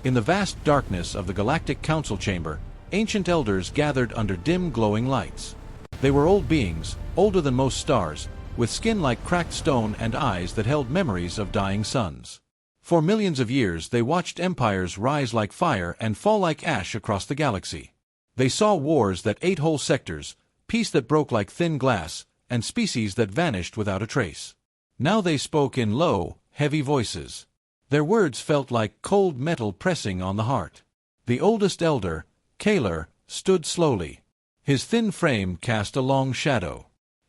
In the vast darkness of the Galactic Council Chamber, ancient elders gathered under dim glowing lights. They were old beings, older than most stars, with skin like cracked stone and eyes that held memories of dying suns. For millions of years they watched empires rise like fire and fall like ash across the galaxy. They saw wars that ate whole sectors, peace that broke like thin glass, and species that vanished without a trace. Now they spoke in low, heavy voices. Their words felt like cold metal pressing on the heart. The oldest elder, Kaler, stood slowly. His thin frame cast a long shadow.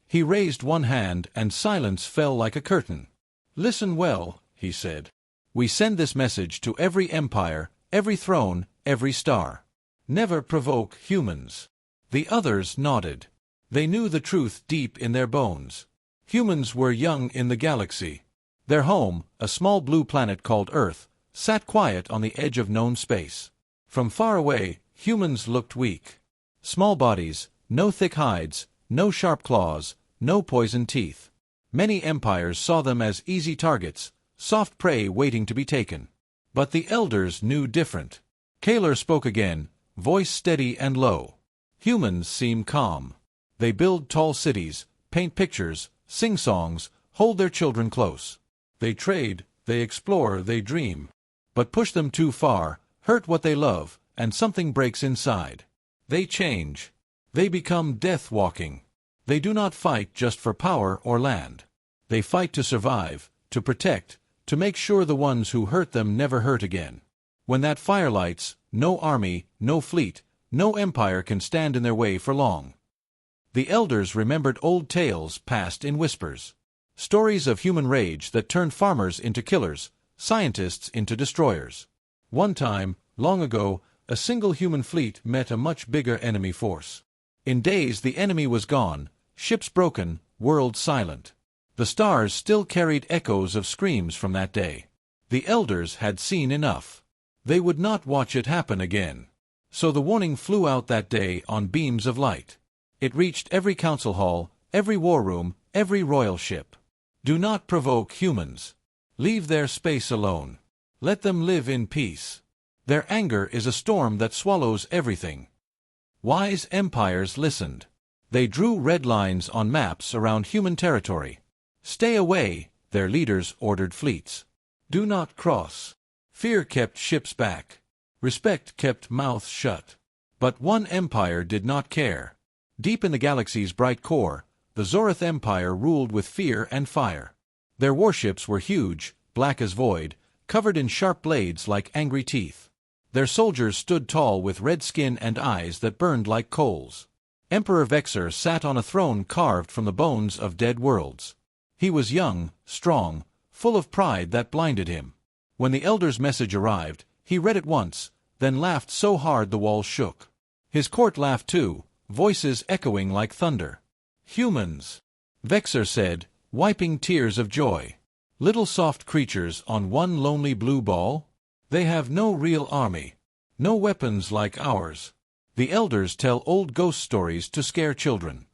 He raised one hand and silence fell like a curtain. "Listen well," he said. "We send this message to every empire, every throne, every star. Never provoke humans." The others nodded. They knew the truth deep in their bones. Humans were young in the galaxy. Their home, a small blue planet called Earth, sat quiet on the edge of known space. From far away, humans looked weak. Small bodies, no thick hides, no sharp claws, no poisoned teeth. Many empires saw them as easy targets, soft prey waiting to be taken. But the elders knew different. Kaler spoke again, voice steady and low. "Humans seem calm. They build tall cities, paint pictures, sing songs, hold their children close. They trade, they explore, they dream. But push them too far, hurt what they love, and something breaks inside. They change. They become death-walking. They do not fight just for power or land. They fight to survive, to protect, to make sure the ones who hurt them never hurt again. When that fire lights, no army, no fleet, no empire can stand in their way for long." The elders remembered old tales passed in whispers. Stories of human rage that turned farmers into killers, scientists into destroyers. One time, long ago, a single human fleet met a much bigger enemy force. In days the enemy was gone, ships broken, world silent. The stars still carried echoes of screams from that day. The elders had seen enough. They would not watch it happen again. So the warning flew out that day on beams of light. It reached every council hall, every war room, every royal ship. Do not provoke humans. Leave their space alone. Let them live in peace. Their anger is a storm that swallows everything. Wise empires listened. They drew red lines on maps around human territory. Stay away, their leaders ordered fleets. Do not cross. Fear kept ships back. Respect kept mouths shut. But one empire did not care. Deep in the galaxy's bright core, the Zorith Empire ruled with fear and fire. Their warships were huge, black as void, covered in sharp blades like angry teeth. Their soldiers stood tall with red skin and eyes that burned like coals. Emperor Vexer sat on a throne carved from the bones of dead worlds. He was young, strong, full of pride that blinded him. When the elder's message arrived, he read it once, then laughed so hard the walls shook. His court laughed too, voices echoing like thunder. "Humans," Vexer said, wiping tears of joy. "Little soft creatures on one lonely blue ball? They have no real army. No weapons like ours. The elders tell old ghost stories to scare children."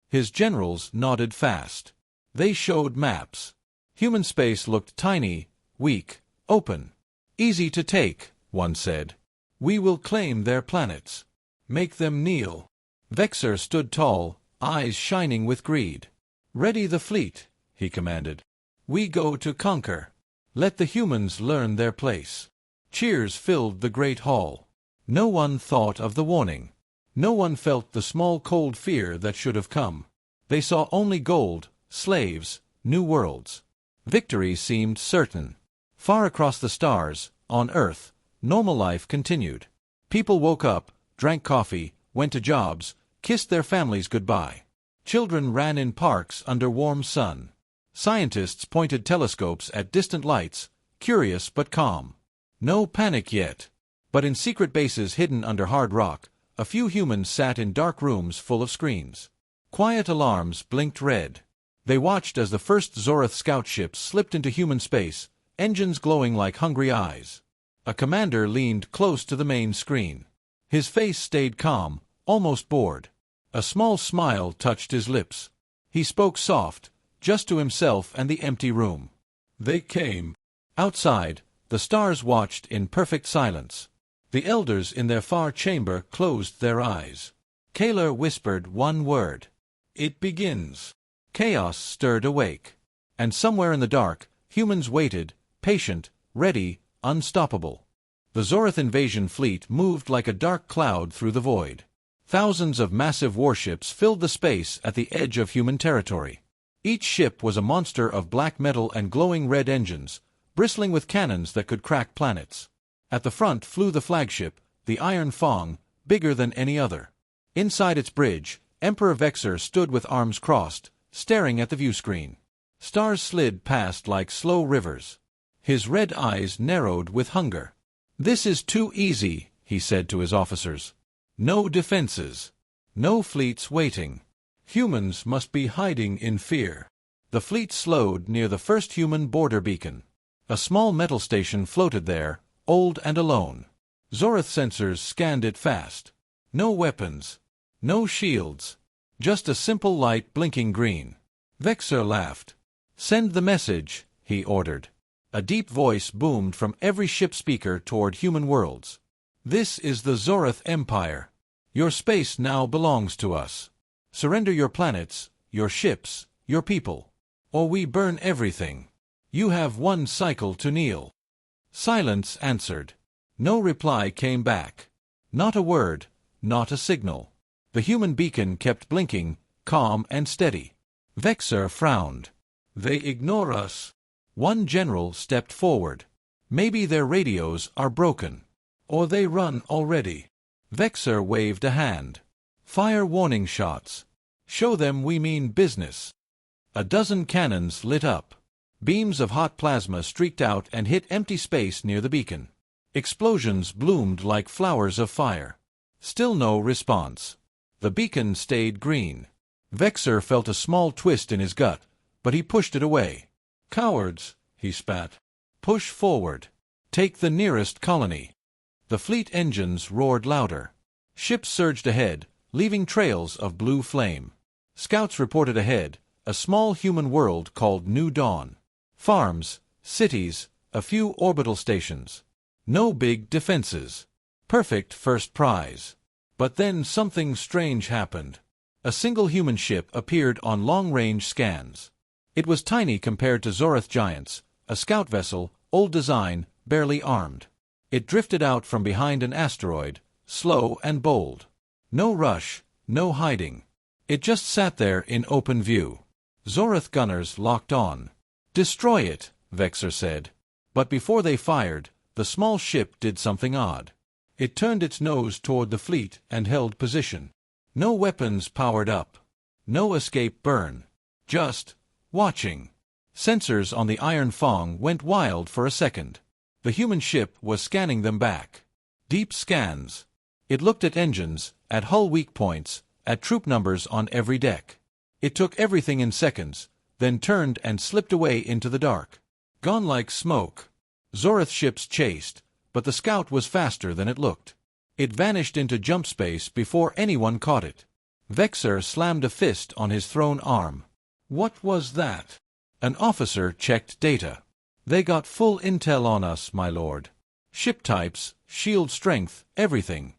His generals nodded fast. They showed maps. Human space looked tiny, weak, open. "Easy to take," one said. "We will claim their planets. Make them kneel." Vexer stood tall, eyes shining with greed. "Ready the fleet," he commanded. "We go to conquer. Let the humans learn their place." Cheers filled the great hall. No one thought of the warning. No one felt the small cold fear that should have come. They saw only gold, slaves, new worlds. Victory seemed certain. Far across the stars, on Earth, normal life continued. People woke up, drank coffee, went to jobs, kissed their families goodbye. Children ran in parks under warm sun. Scientists pointed telescopes at distant lights, curious but calm. No panic yet. But in secret bases hidden under hard rock, a few humans sat in dark rooms full of screens. Quiet alarms blinked red. They watched as the first Zorith scout ships slipped into human space, engines glowing like hungry eyes. A commander leaned close to the main screen. His face stayed calm, almost bored. A small smile touched his lips. He spoke soft, just to himself and the empty room. "They came." Outside, The stars watched in perfect silence. The elders in their far chamber closed their eyes. Kaler whispered one word. "It begins." Chaos stirred awake. And somewhere in the dark, humans waited, patient, ready, unstoppable. The Zorith invasion fleet moved like a dark cloud through the void. Thousands of massive warships filled the space at the edge of human territory. Each ship was a monster of black metal and glowing red engines, bristling with cannons that could crack planets. At the front flew the flagship, the Iron Fong, bigger than any other. Inside its bridge, Emperor Vexer stood with arms crossed, staring at the viewscreen. Stars slid past like slow rivers. His red eyes narrowed with hunger. "This is too easy," he said to his officers. "No defenses. No fleets waiting. Humans must be hiding in fear." The fleet slowed near the first human border beacon. A small metal station floated there, old and alone. Zorith sensors scanned it fast. No weapons. No shields. Just a simple light blinking green. Vexer laughed. "Send the message," he ordered. A deep voice boomed from every ship speaker toward human worlds. "This is the Zorith Empire. Your space now belongs to us. Surrender your planets, your ships, your people, or we burn everything. You have one cycle to kneel." Silence answered. No reply came back. Not a word, not a signal. The human beacon kept blinking, calm and steady. Vexer frowned. "They ignore us." One general stepped forward. "Maybe their radios are broken. Or they run already." Vexer waved a hand. "Fire warning shots. Show them we mean business." A dozen cannons lit up. Beams of hot plasma streaked out and hit empty space near the beacon. Explosions bloomed like flowers of fire. Still no response. The beacon stayed green. Vexer felt a small twist in his gut, but he pushed it away. "Cowards," he spat. "Push forward. Take the nearest colony." The fleet engines roared louder. Ships surged ahead, leaving trails of blue flame. Scouts reported ahead, a small human world called New Dawn. Farms, cities, a few orbital stations. No big defenses. Perfect first prize. But then something strange happened. A single human ship appeared on long-range scans. It was tiny compared to Zorith giants, a scout vessel, old design, barely armed. It drifted out from behind an asteroid, slow and bold. No rush, no hiding. It just sat there in open view. Zorith gunners locked on. "Destroy it," Vexer said. But before they fired, the small ship did something odd. It turned its nose toward the fleet and held position. No weapons powered up. No escape burn. Just watching. Sensors on the Iron Fong went wild for a second. The human ship was scanning them back. Deep scans. It looked at engines, at hull weak points, at troop numbers on every deck. It took everything in seconds, then turned and slipped away into the dark. Gone like smoke. Zorith ships chased, but the scout was faster than it looked. It vanished into jump space before anyone caught it. Vexer slammed a fist on his thrown arm. "What was that?" An officer checked data. "They got full intel on us, my lord. Ship types, shield strength, everything."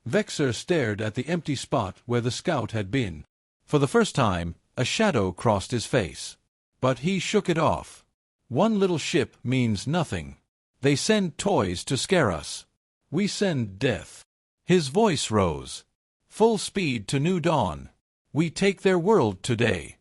Vexer stared at the empty spot where the scout had been. For the first time, a shadow crossed his face. But he shook it off. "One little ship means nothing. They send toys to scare us. We send death." His voice rose. "Full speed to New Dawn. We take their world today."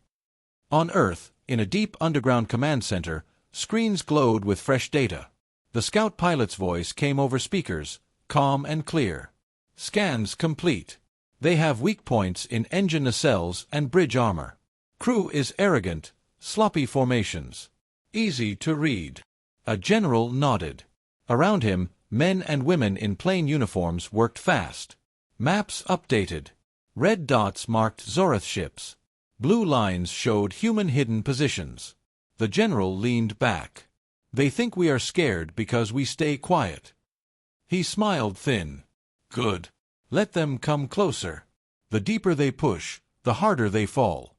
On Earth, in a deep underground command center, screens glowed with fresh data. The scout pilot's voice came over speakers, calm and clear. "Scans complete. They have weak points in engine nacelles and bridge armor. Crew is arrogant, sloppy formations. Easy to read." A general nodded. Around him, men and women in plain uniforms worked fast. Maps updated. Red dots marked Zorith ships. Blue lines showed human hidden positions. The general leaned back. "They think we are scared because we stay quiet." He smiled thin. "Good. Let them come closer. The deeper they push, the harder they fall."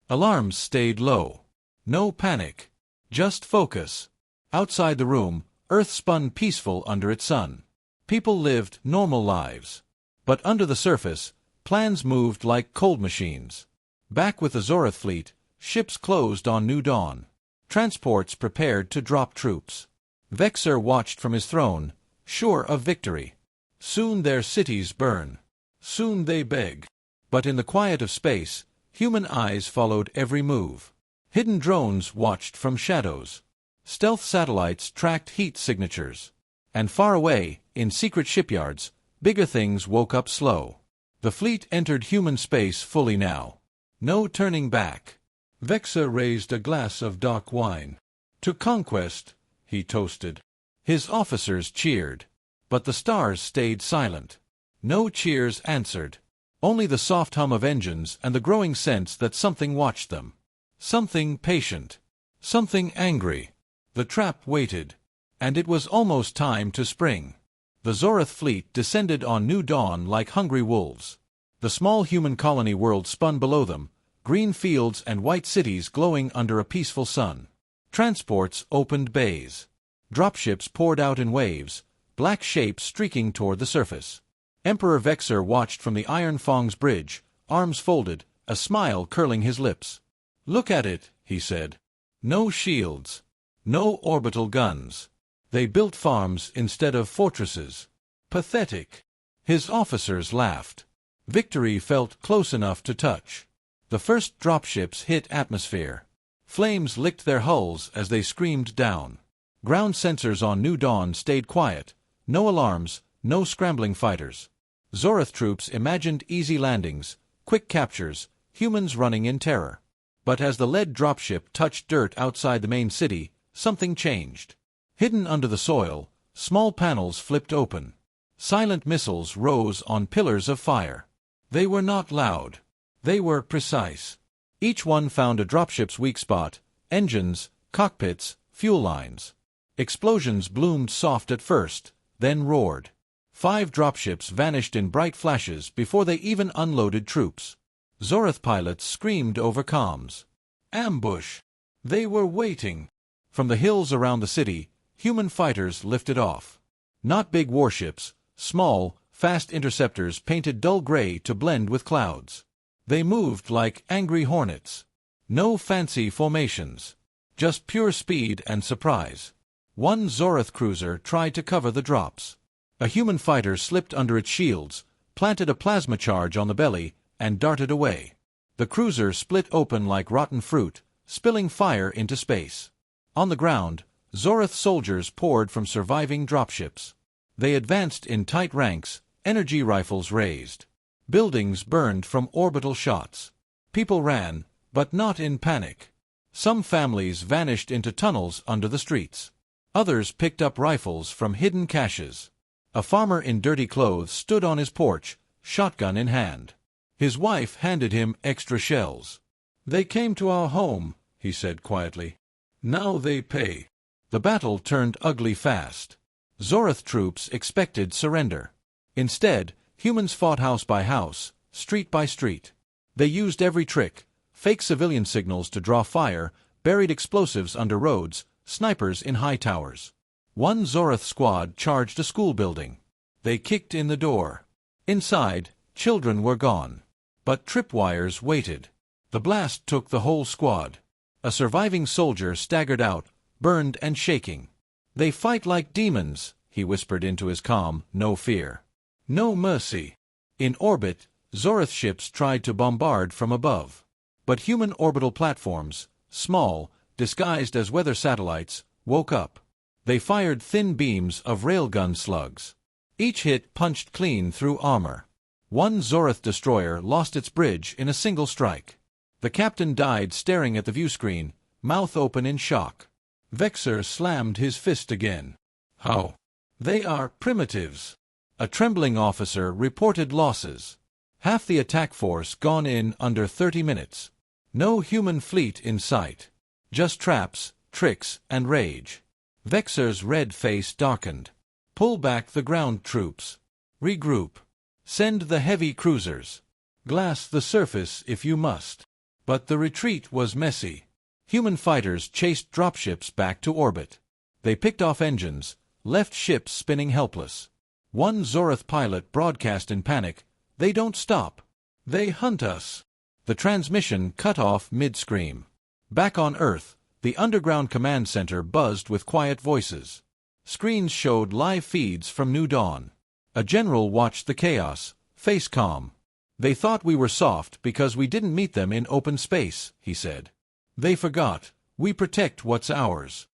Alarms stayed low. No panic. Just focus. Outside the room, Earth spun peaceful under its sun. People lived normal lives. But under the surface, plans moved like cold machines. Back with the Zorath fleet, ships closed on New Dawn. Transports prepared to drop troops. Vexor watched from his throne, sure of victory. Soon their cities burn. Soon they beg. But in the quiet of space, human eyes followed every move. Hidden drones watched from shadows. Stealth satellites tracked heat signatures. And far away, in secret shipyards, bigger things woke up slow. The fleet entered human space fully now. No turning back. Vexor raised a glass of dark wine. To conquest, he toasted. His officers cheered. But the stars stayed silent. No cheers answered. Only the soft hum of engines and the growing sense that something watched them. Something patient. Something angry. The trap waited. And it was almost time to spring. The Zorath fleet descended on New Dawn like hungry wolves. The small human colony world spun below them, green fields and white cities glowing under a peaceful sun. Transports opened bays. Dropships poured out in waves, black shapes streaking toward the surface. Emperor Vexor watched from the Iron Fong's bridge, arms folded, a smile curling his lips. "Look at it," he said. "No shields. No orbital guns. They built farms instead of fortresses. Pathetic." His officers laughed. Victory felt close enough to touch. The first dropships hit atmosphere. Flames licked their hulls as they screamed down. Ground sensors on New Dawn stayed quiet. No alarms, no scrambling fighters. Zorath troops imagined easy landings, quick captures, humans running in terror. But as the lead dropship touched dirt outside the main city, something changed. Hidden under the soil, small panels flipped open. Silent missiles rose on pillars of fire. They were not loud. They were precise. Each one found a dropship's weak spot: engines, cockpits, fuel lines. Explosions bloomed soft at first, then roared. 5 dropships vanished in bright flashes before they even unloaded troops. Zorath pilots screamed over comms. Ambush! They were waiting. From the hills around the city, human fighters lifted off. Not big warships, small, fast interceptors painted dull gray to blend with clouds. They moved like angry hornets. No fancy formations. Just pure speed and surprise. One Zorath cruiser tried to cover the drops. A human fighter slipped under its shields, planted a plasma charge on the belly, and darted away. The cruiser split open like rotten fruit, spilling fire into space. On the ground, Zorath soldiers poured from surviving dropships. They advanced in tight ranks, energy rifles raised. Buildings burned from orbital shots. People ran, but not in panic. Some families vanished into tunnels under the streets. Others picked up rifles from hidden caches. A farmer in dirty clothes stood on his porch, shotgun in hand. His wife handed him extra shells. "They came to our home," he said quietly. "Now they pay." The battle turned ugly fast. Zorath troops expected surrender. Instead, humans fought house by house, street by street. They used every trick: fake civilian signals to draw fire, buried explosives under roads, snipers in high towers. One Zorath squad charged a school building. They kicked in the door. Inside, children were gone. But tripwires waited. The blast took the whole squad. A surviving soldier staggered out, burned and shaking. "They fight like demons," he whispered into his calm, no fear. No mercy. In orbit, Zorath ships tried to bombard from above. But human orbital platforms, small, disguised as weather satellites, woke up. They fired thin beams of railgun slugs. Each hit punched clean through armor. One Zorath destroyer lost its bridge in a single strike. The captain died staring at the viewscreen, mouth open in shock. Vexor slammed his fist again. "How? They are primitives." A trembling officer reported losses. Half the attack force gone in under 30 minutes. No human fleet in sight. Just traps, tricks, and rage. Vexor's red face darkened. "Pull back the ground troops. Regroup. Send the heavy cruisers. Glass the surface if you must." But the retreat was messy. Human fighters chased dropships back to orbit. They picked off engines, left ships spinning helpless. One Zorath pilot broadcast in panic, "They don't stop. They hunt us." The transmission cut off mid-scream. Back on Earth, the underground command center buzzed with quiet voices. Screens showed live feeds from New Dawn. A general watched the chaos, face calm. "They thought we were soft because we didn't meet them in open space," he said. "They forgot. We protect what's ours."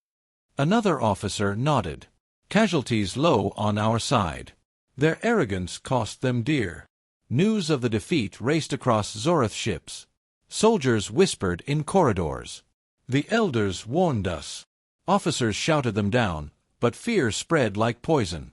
Another officer nodded. "Casualties low on our side. Their arrogance cost them dear." News of the defeat raced across Zorath ships. Soldiers whispered in corridors. "The elders warned us." Officers shouted them down, but fear spread like poison.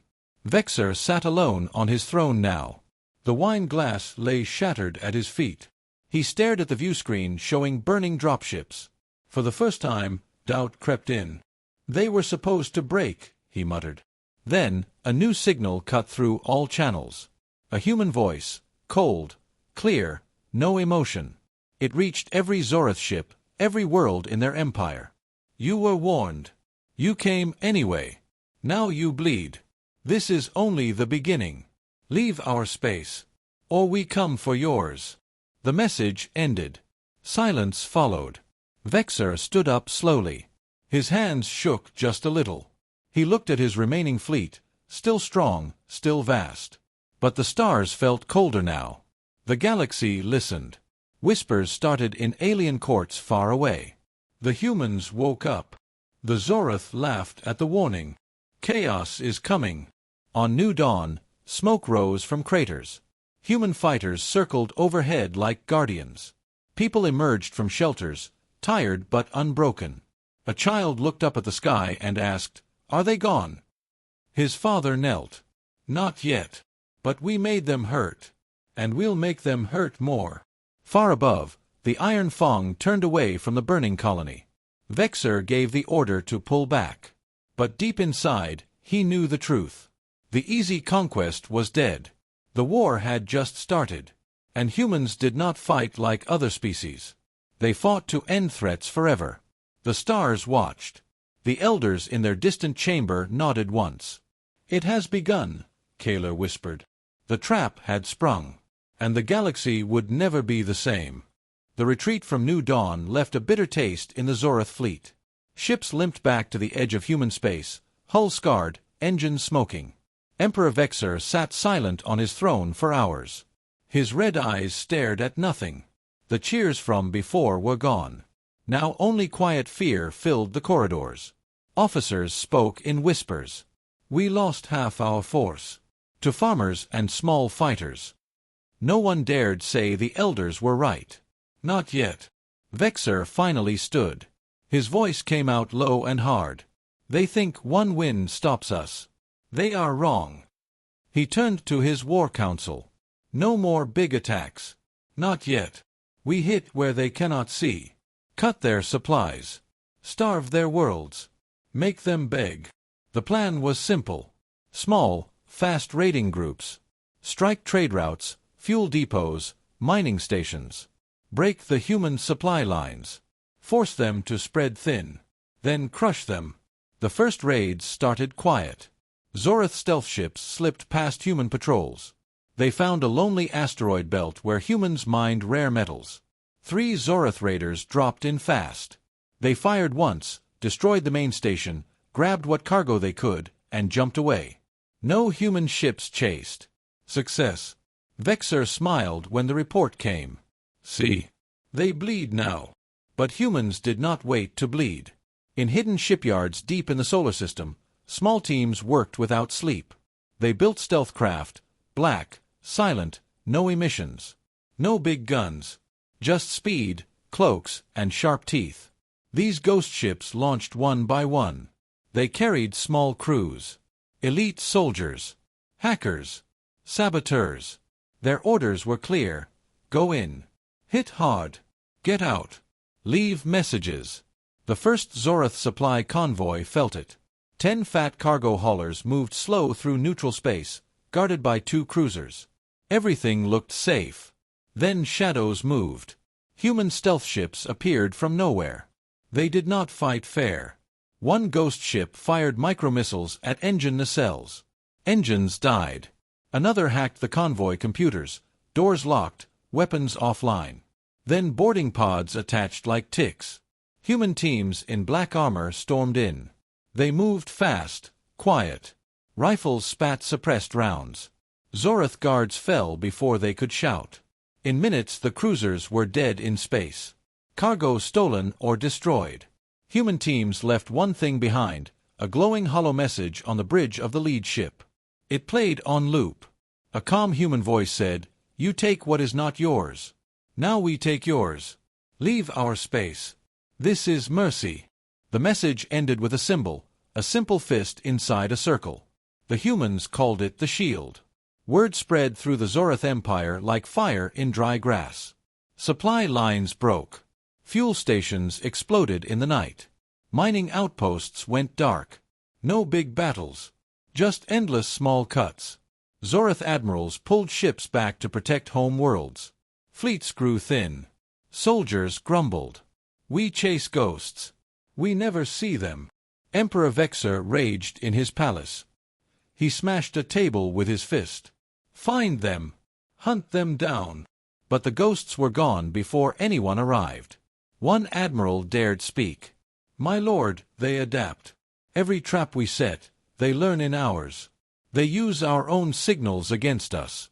Vexer sat alone on his throne now. The wine glass lay shattered at his feet. He stared at the viewscreen showing burning dropships. For the first time, doubt crept in. "They were supposed to break," he muttered. Then, a new signal cut through all channels. A human voice, cold, clear, no emotion. It reached every Zorath ship, every world in their empire. "You were warned. You came anyway. Now you bleed. This is only the beginning. Leave our space, or we come for yours." The message ended. Silence followed. Vexer stood up slowly. His hands shook just a little. He looked at his remaining fleet, still strong, still vast. But the stars felt colder now. The galaxy listened. Whispers started in alien courts far away. The humans woke up. The Zorath laughed at the warning. "Chaos is coming." On New Dawn, smoke rose from craters. Human fighters circled overhead like guardians. People emerged from shelters, tired but unbroken. A child looked up at the sky and asked, "Are they gone?" His father knelt. "Not yet. But we made them hurt. And we'll make them hurt more." Far above, the Iron Fong turned away from the burning colony. Vexer gave the order to pull back. But deep inside, he knew the truth. The easy conquest was dead. The war had just started. And humans did not fight like other species. They fought to end threats forever. The stars watched. The elders in their distant chamber nodded once. "It has begun," Kaler whispered. The trap had sprung. And the galaxy would never be the same. The retreat from New Dawn left a bitter taste in the Zorath fleet. Ships limped back to the edge of human space, hull scarred, engines smoking. Emperor Vexer sat silent on his throne for hours. His red eyes stared at nothing. The cheers from before were gone. Now only quiet fear filled the corridors. Officers spoke in whispers. "We lost half our force." To farmers and small fighters. No one dared say the elders were right. Not yet. Vexer finally stood. His voice came out low and hard. "They think one win stops us. They are wrong." He turned to his war council. "No more big attacks. Not yet. We hit where they cannot see. Cut their supplies. Starve their worlds. Make them beg." The plan was simple. Small, fast raiding groups. Strike trade routes, fuel depots, mining stations. Break the human supply lines. Force them to spread thin. Then crush them. The first raids started quiet. Zorath stealth ships slipped past human patrols. They found a lonely asteroid belt where humans mined rare metals. 3 Zorath raiders dropped in fast. They fired once, destroyed the main station, grabbed what cargo they could, and jumped away. No human ships chased. Success. Vexer smiled when the report came. "See, they bleed now." But humans did not wait to bleed. In hidden shipyards deep in the solar system, small teams worked without sleep. They built stealth craft, black, silent, no emissions. No big guns. Just speed, cloaks, and sharp teeth. These ghost ships launched one by one. They carried small crews. Elite soldiers. Hackers. Saboteurs. Their orders were clear. Go in. Hit hard. Get out. Leave messages. The first Zorath supply convoy felt it. 10 fat cargo haulers moved slow through neutral space, guarded by 2 cruisers. Everything looked safe. Then shadows moved. Human stealth ships appeared from nowhere. They did not fight fair. One ghost ship fired micromissiles at engine nacelles. Engines died. Another hacked the convoy computers, doors locked, weapons offline. Then boarding pods attached like ticks. Human teams in black armor stormed in. They moved fast, quiet. Rifles spat suppressed rounds. Zorath guards fell before they could shout. In minutes the cruisers were dead in space. Cargo stolen or destroyed. Human teams left one thing behind, a glowing hollow message on the bridge of the lead ship. It played on loop. A calm human voice said, "You take what is not yours. Now we take yours. Leave our space. This is mercy." The message ended with a symbol, a simple fist inside a circle. The humans called it the shield. Word spread through the Zorath Empire like fire in dry grass. Supply lines broke. Fuel stations exploded in the night. Mining outposts went dark. No big battles. Just endless small cuts. Zorath admirals pulled ships back to protect home worlds. Fleets grew thin. Soldiers grumbled. "We chase ghosts. We never see them." Emperor Vexor raged in his palace. He smashed a table with his fist. "Find them! Hunt them down!" But the ghosts were gone before anyone arrived. One admiral dared speak. "My lord, they adapt. Every trap we set, they learn in hours. They use our own signals against us."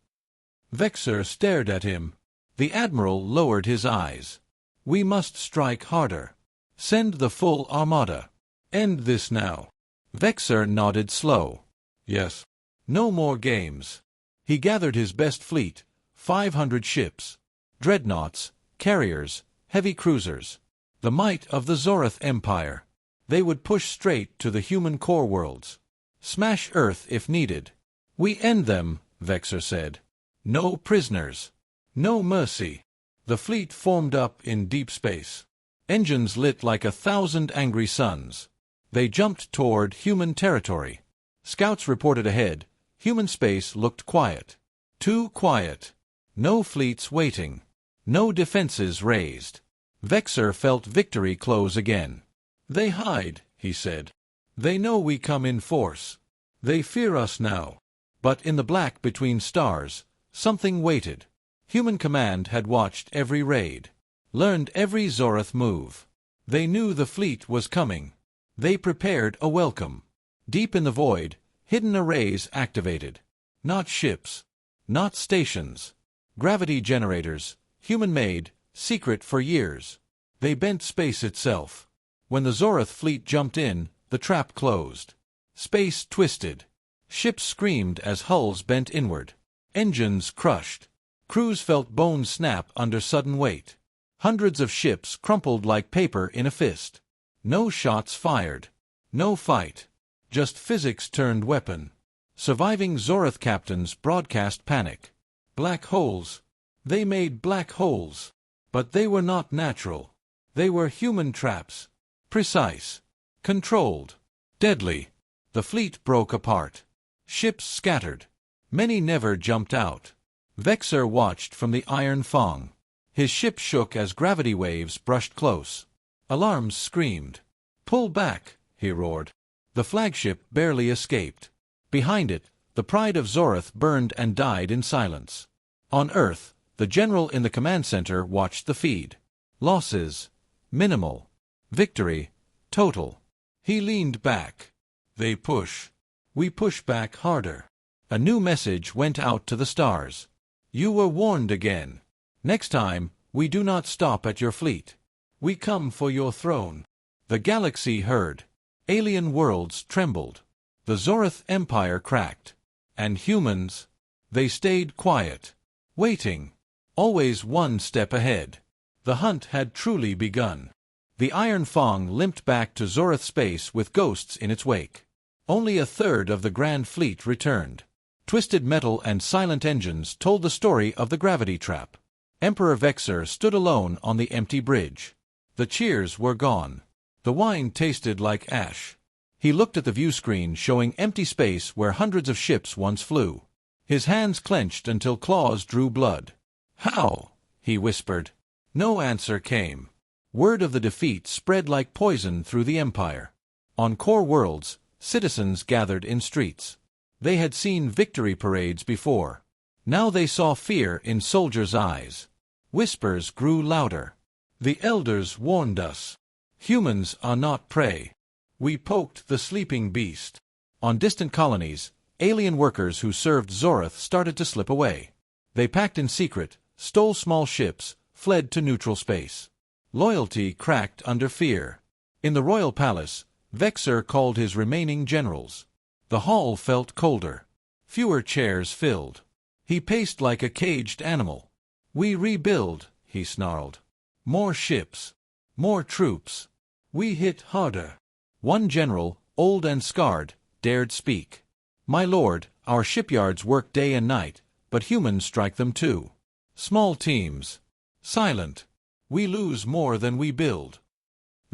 Vexor stared at him. The admiral lowered his eyes. "We must strike harder. Send the full armada. End this now." Vexor nodded slow. "Yes. No more games." He gathered his best fleet, 500 ships. Dreadnoughts, carriers, heavy cruisers. The might of the Zorath Empire. They would push straight to the human core worlds. Smash Earth if needed. "We end them," Vexor said. "No prisoners. No mercy." The fleet formed up in deep space. Engines lit like 1,000 angry suns. They jumped toward human territory. Scouts reported ahead. Human space looked quiet. Too quiet. No fleets waiting. No defenses raised. Vexor felt victory close again. "They hide," he said. "They know we come in force. They fear us now." But in the black between stars, something waited. Human command had watched every raid. Learned every Zorath move. They knew the fleet was coming. They prepared a welcome. Deep in the void, hidden arrays activated. Not ships. Not stations. Gravity generators, human-made, secret for years. They bent space itself. When the Zorath fleet jumped in, the trap closed. Space twisted. Ships screamed as hulls bent inward. Engines crushed. Crews felt bones snap under sudden weight. Hundreds of ships crumpled like paper in a fist. No shots fired. No fight. Just physics turned weapon. Surviving Zorath captains broadcast panic. Black holes. They made black holes. But they were not natural. They were human traps. Precise. Controlled. Deadly. The fleet broke apart. Ships scattered. Many never jumped out. Vexor watched from the iron fong. His ship shook as gravity waves brushed close. Alarms screamed. "Pull back," he roared. The flagship barely escaped. Behind it, the pride of Zorath burned and died in silence. On Earth, the general in the command center watched the feed. Losses. Minimal. Victory. Total. He leaned back. "They push. We push back harder." A new message went out to the stars. "You were warned again. Next time, we do not stop at your fleet. We come for your throne." The galaxy heard. Alien worlds trembled. The Zorath Empire cracked. And humans? They stayed quiet. Waiting. Always one step ahead. The hunt had truly begun. The Iron Fong limped back to Zorath space with ghosts in its wake. Only a third of the Grand Fleet returned. Twisted metal and silent engines told the story of the gravity trap. Emperor Vexor stood alone on the empty bridge. The cheers were gone. The wine tasted like ash. He looked at the view screen showing empty space where hundreds of ships once flew. His hands clenched until claws drew blood. "How?" he whispered. No answer came. Word of the defeat spread like poison through the empire. On core worlds, citizens gathered in streets. They had seen victory parades before. Now they saw fear in soldiers' eyes. Whispers grew louder. The elders warned us. Humans are not prey. We poked the sleeping beast. On distant colonies, alien workers who served Zorath started to slip away. They packed in secret, stole small ships, fled to neutral space. Loyalty cracked under fear. In the royal palace, Vexer called his remaining generals. The hall felt colder. Fewer chairs filled. He paced like a caged animal. "We rebuild," he snarled. "More ships. More troops. We hit harder." One general, old and scarred, dared speak. "My lord, our shipyards work day and night, but humans strike them too. Small teams. Silent. We lose more than we build."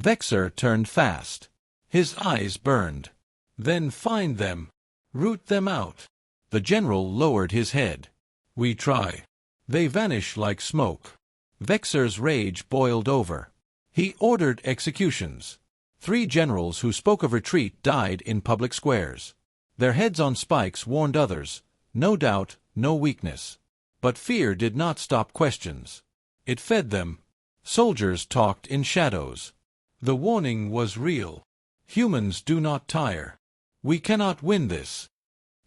Vexer turned fast. His eyes burned. "Then find them. Root them out." The general lowered his head. "We try. They vanish like smoke." Vexer's rage boiled over. He ordered executions. 3 generals who spoke of retreat died in public squares. Their heads on spikes warned others. No doubt, no weakness. But fear did not stop questions. It fed them. Soldiers talked in shadows. The warning was real. Humans do not tire. We cannot win this.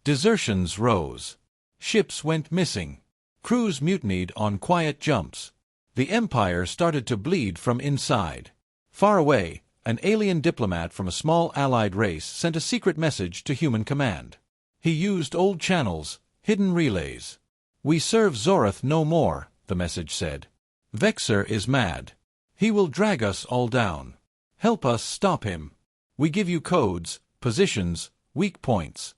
Desertions rose. Ships went missing. Crews mutinied on quiet jumps. The Empire started to bleed from inside. Far away, an alien diplomat from a small allied race sent a secret message to human command. He used old channels, hidden relays. "We serve Zorath no more," the message said. "Vexer is mad. He will drag us all down. Help us stop him. We give you codes, positions, weak points."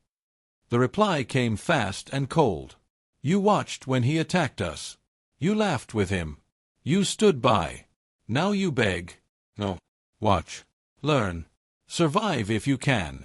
The reply came fast and cold. "You watched when he attacked us. You laughed with him. You stood by. Now you beg. No. Watch. Learn. Survive if you can."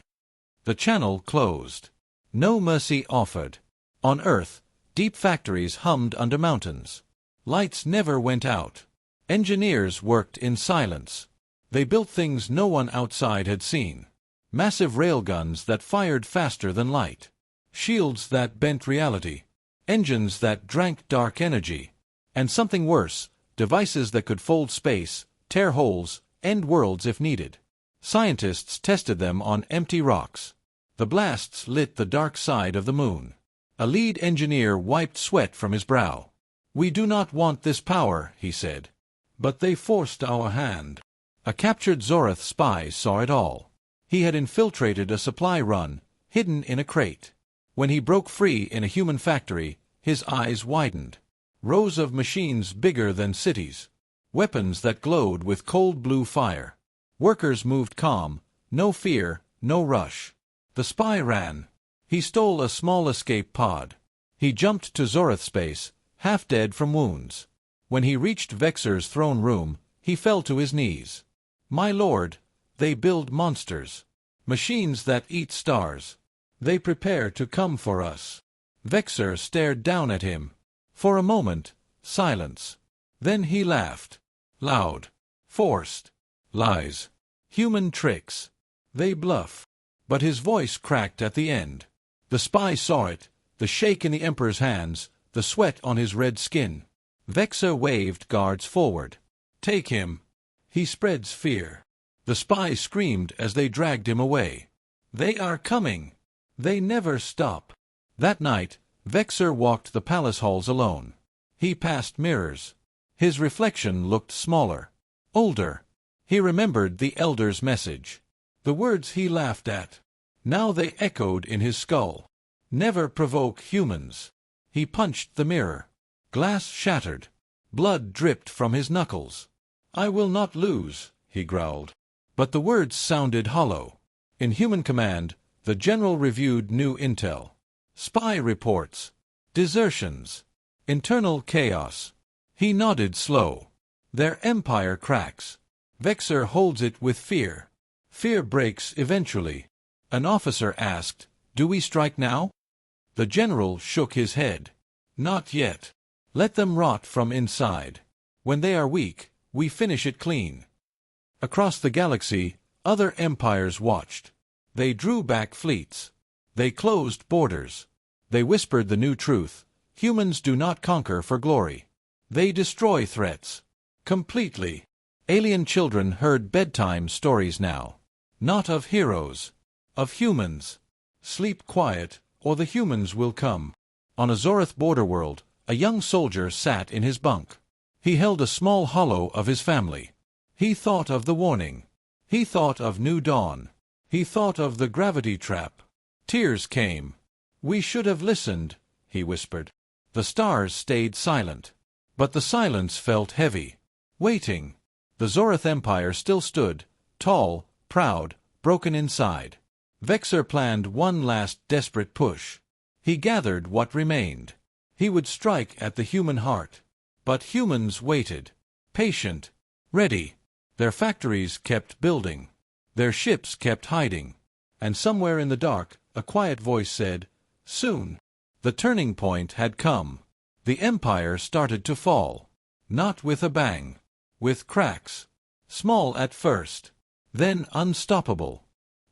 The channel closed. No mercy offered. On Earth, deep factories hummed under mountains. Lights never went out. Engineers worked in silence. They built things no one outside had seen. Massive railguns that fired faster than light. Shields that bent reality. Engines that drank dark energy. And something worse, devices that could fold space, tear holes, end worlds if needed. Scientists tested them on empty rocks. The blasts lit the dark side of the moon. A lead engineer wiped sweat from his brow. "We do not want this power," he said. "But they forced our hand." A captured Zorath spy saw it all. He had infiltrated a supply run, hidden in a crate. When he broke free in a human factory, his eyes widened. Rows of machines bigger than cities. Weapons that glowed with cold blue fire. Workers moved calm, no fear, no rush. The spy ran. He stole a small escape pod. He jumped to Zorath space, half dead from wounds. When he reached Vexer's throne room, he fell to his knees. "My lord, they build monsters. Machines that eat stars. They prepare to come for us." Vexer stared down at him. For a moment, silence. Then he laughed. Loud. Forced. "Lies. Human tricks. They bluff." But his voice cracked at the end. The spy saw it, the shake in the Emperor's hands, the sweat on his red skin. Vexer waved guards forward. "Take him. He spreads fear." The spy screamed as they dragged him away. "They are coming. They never stop." That night, Vexer walked the palace halls alone. He passed mirrors. His reflection looked smaller, older. He remembered the elder's message. The words he laughed at. Now they echoed in his skull. "Never provoke humans." He punched the mirror. Glass shattered. Blood dripped from his knuckles. "I will not lose," he growled. But the words sounded hollow. In human command, the general reviewed new intel. Spy reports. Desertions. Internal chaos. He nodded slow. "Their empire cracks. Vexer holds it with fear. Fear breaks eventually." An officer asked, "Do we strike now?" The general shook his head. "Not yet. Let them rot from inside. When they are weak, we finish it clean." Across the galaxy, Other empires watched. They drew back fleets. They closed borders. They whispered the new truth: humans do not conquer for glory. They destroy threats. Completely. Alien children heard bedtime stories now. Not of heroes. Of humans. Sleep quiet, or the humans will come. On a Zorath border world, a young soldier sat in his bunk. He held a small hollow of his family. He thought of the warning. He thought of New Dawn. He thought of the gravity trap. Tears came. "We should have listened," he whispered. The stars stayed silent. But the silence felt heavy. Waiting. The Zorath Empire still stood, tall, proud, broken inside. Vexor planned one last desperate push. He gathered what remained. He would strike at the human heart. But humans waited. Patient. Ready. Their factories kept building. Their ships kept hiding. And somewhere in the dark, a quiet voice said, "Soon." The turning point had come. The Empire started to fall. Not with a bang. With cracks. Small at first. Then unstoppable.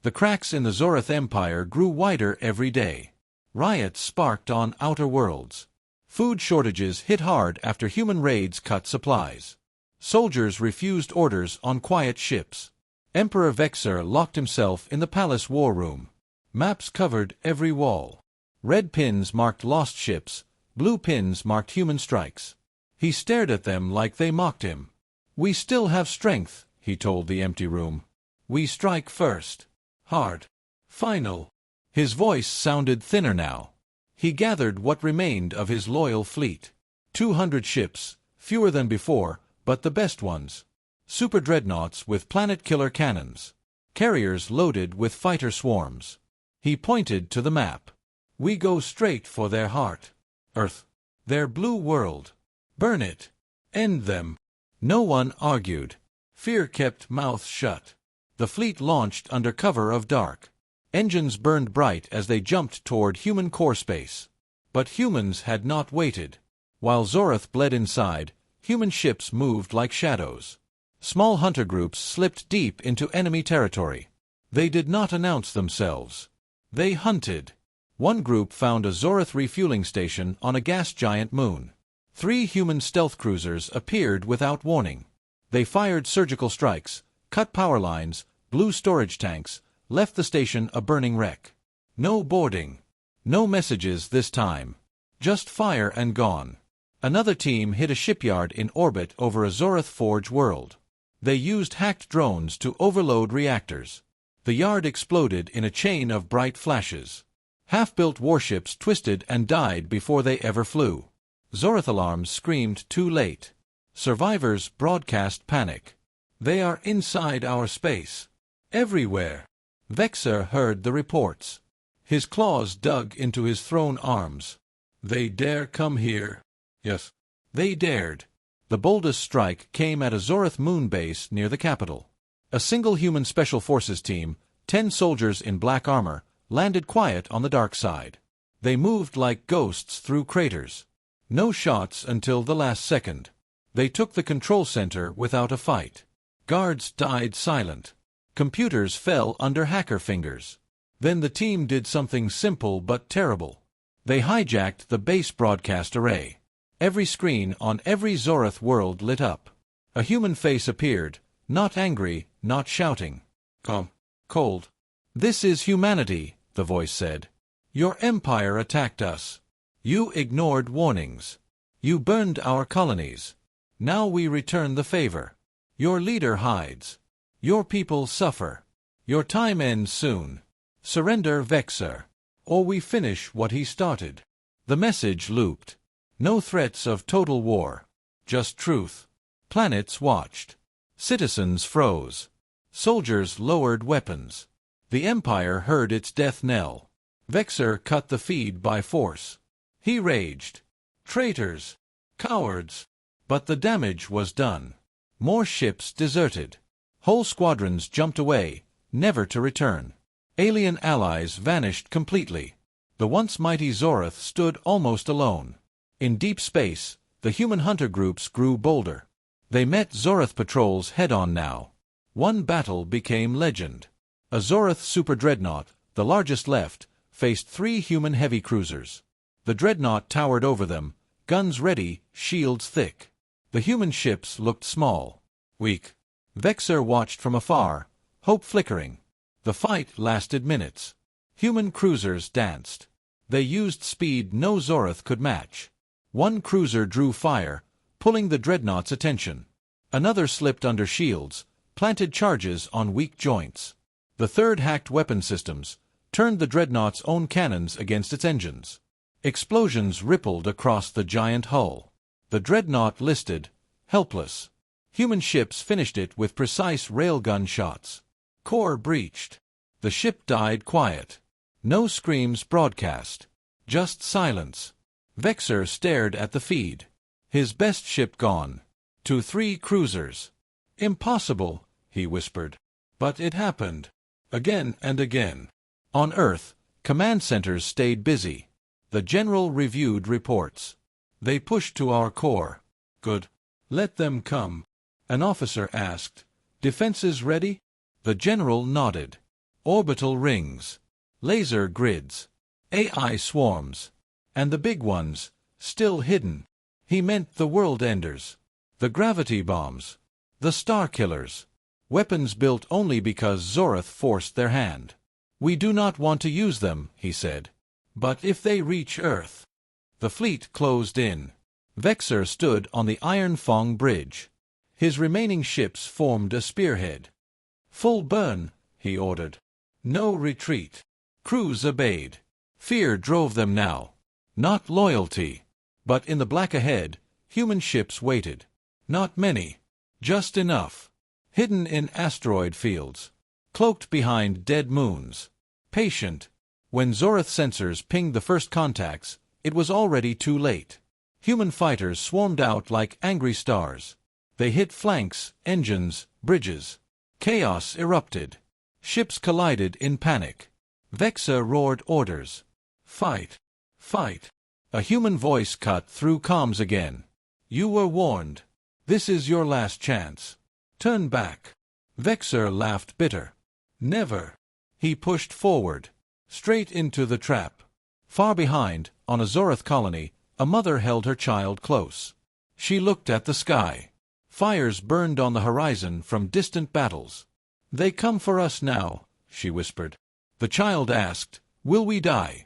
The cracks in the Zorath Empire grew wider every day. Riots sparked on outer worlds. Food shortages hit hard after human raids cut supplies. Soldiers refused orders on quiet ships. Emperor Vexor locked himself in the palace war room. Maps covered every wall. Red pins marked lost ships. Blue pins marked human strikes. He stared at them like they mocked him. "We still have strength," he told the empty room. "We strike first. Hard. Final." His voice sounded thinner now. He gathered what remained of his loyal fleet. 200 ships, fewer than before, but the best ones. Super dreadnoughts with planet-killer cannons. Carriers loaded with fighter swarms. He pointed to the map. "We go straight for their heart. Earth. Their blue world. Burn it. End them." No one argued. Fear kept mouths shut. The fleet launched under cover of dark. Engines burned bright as they jumped toward human core space. But humans had not waited. While Zorath bled inside, human ships moved like shadows. Small hunter groups slipped deep into enemy territory. They did not announce themselves. They hunted. One group found a Zorath refueling station on a gas giant moon. 3 human stealth cruisers appeared without warning. They fired surgical strikes, cut power lines, blew storage tanks, left the station a burning wreck. No boarding. No messages this time. Just fire and gone. Another team hit a shipyard in orbit over a Zorath Forge world. They used hacked drones to overload reactors. The yard exploded in a chain of bright flashes. Half-built warships twisted and died before they ever flew. Zorath alarms screamed too late. Survivors broadcast panic. "They are inside our space. Everywhere." Vexor heard the reports. His claws dug into his thrown arms. "They dare come here." Yes, they dared. The boldest strike came at a Zorath moon base near the capital. A single human special forces team, 10 soldiers in black armor, landed quiet on the dark side. They moved like ghosts through craters. No shots until the last second. They took the control center without a fight. Guards died silent. Computers fell under hacker fingers. Then the team did something simple but terrible. They hijacked the base broadcast array. Every screen on every Zorath world lit up. A human face appeared, not angry, not shouting. Calm. Cold. "This is humanity," the voice said. "Your empire attacked us. You ignored warnings. You burned our colonies. Now we return the favor. Your leader hides. Your people suffer. Your time ends soon. Surrender Vexor, or we finish what he started." The message looped. No threats of total war. Just truth. Planets watched. Citizens froze. Soldiers lowered weapons. The Empire heard its death knell. Vexor cut the feed by force. He raged. Traitors. Cowards. But the damage was done. More ships deserted. Whole squadrons jumped away, never to return. Alien allies vanished completely. The once mighty Zorath stood almost alone. In deep space, the human hunter groups grew bolder. They met Zorath patrols head-on now. One battle became legend. A Zorath super-dreadnought, the largest left, faced 3 human heavy cruisers. The dreadnought towered over them, guns ready, shields thick. The human ships looked small, weak. Vexor watched from afar, hope flickering. The fight lasted minutes. Human cruisers danced. They used speed no Zorath could match. One cruiser drew fire, pulling the dreadnought's attention. Another slipped under shields, planted charges on weak joints. The third hacked weapon systems, turned the dreadnought's own cannons against its engines. Explosions rippled across the giant hull. The dreadnought listed, helpless. Human ships finished it with precise railgun shots. Core breached. The ship died quiet. No screams broadcast. Just silence. Vexor stared at the feed. His best ship gone. To 3 cruisers. Impossible, he whispered. But it happened. Again and again. On Earth, command centers stayed busy. The general reviewed reports. They pushed to our core. Good. Let them come. An officer asked. Defenses ready? The general nodded. Orbital rings. Laser grids. AI swarms. And the big ones, still hidden. He meant the world enders. The gravity bombs. The star killers. Weapons built only because Zorath forced their hand. We do not want to use them, he said. But if they reach Earth... The fleet closed in. Vexor stood on the Iron Fong Bridge. His remaining ships formed a spearhead. Full burn, he ordered. No retreat. Crews obeyed. Fear drove them now. Not loyalty. But in the black ahead, human ships waited. Not many. Just enough. Hidden in asteroid fields. Cloaked behind dead moons. Patient. When Zorath sensors pinged the first contacts, it was already too late. Human fighters swarmed out like angry stars. They hit flanks, engines, bridges. Chaos erupted. Ships collided in panic. Vexa roared orders. Fight. Fight. A human voice cut through comms again. You were warned. This is your last chance. Turn back. Vexor laughed bitter. Never. He pushed forward. Straight into the trap. Far behind, on a Zorath colony, a mother held her child close. She looked at the sky. Fires burned on the horizon from distant battles. They come for us now, she whispered. The child asked, will we die?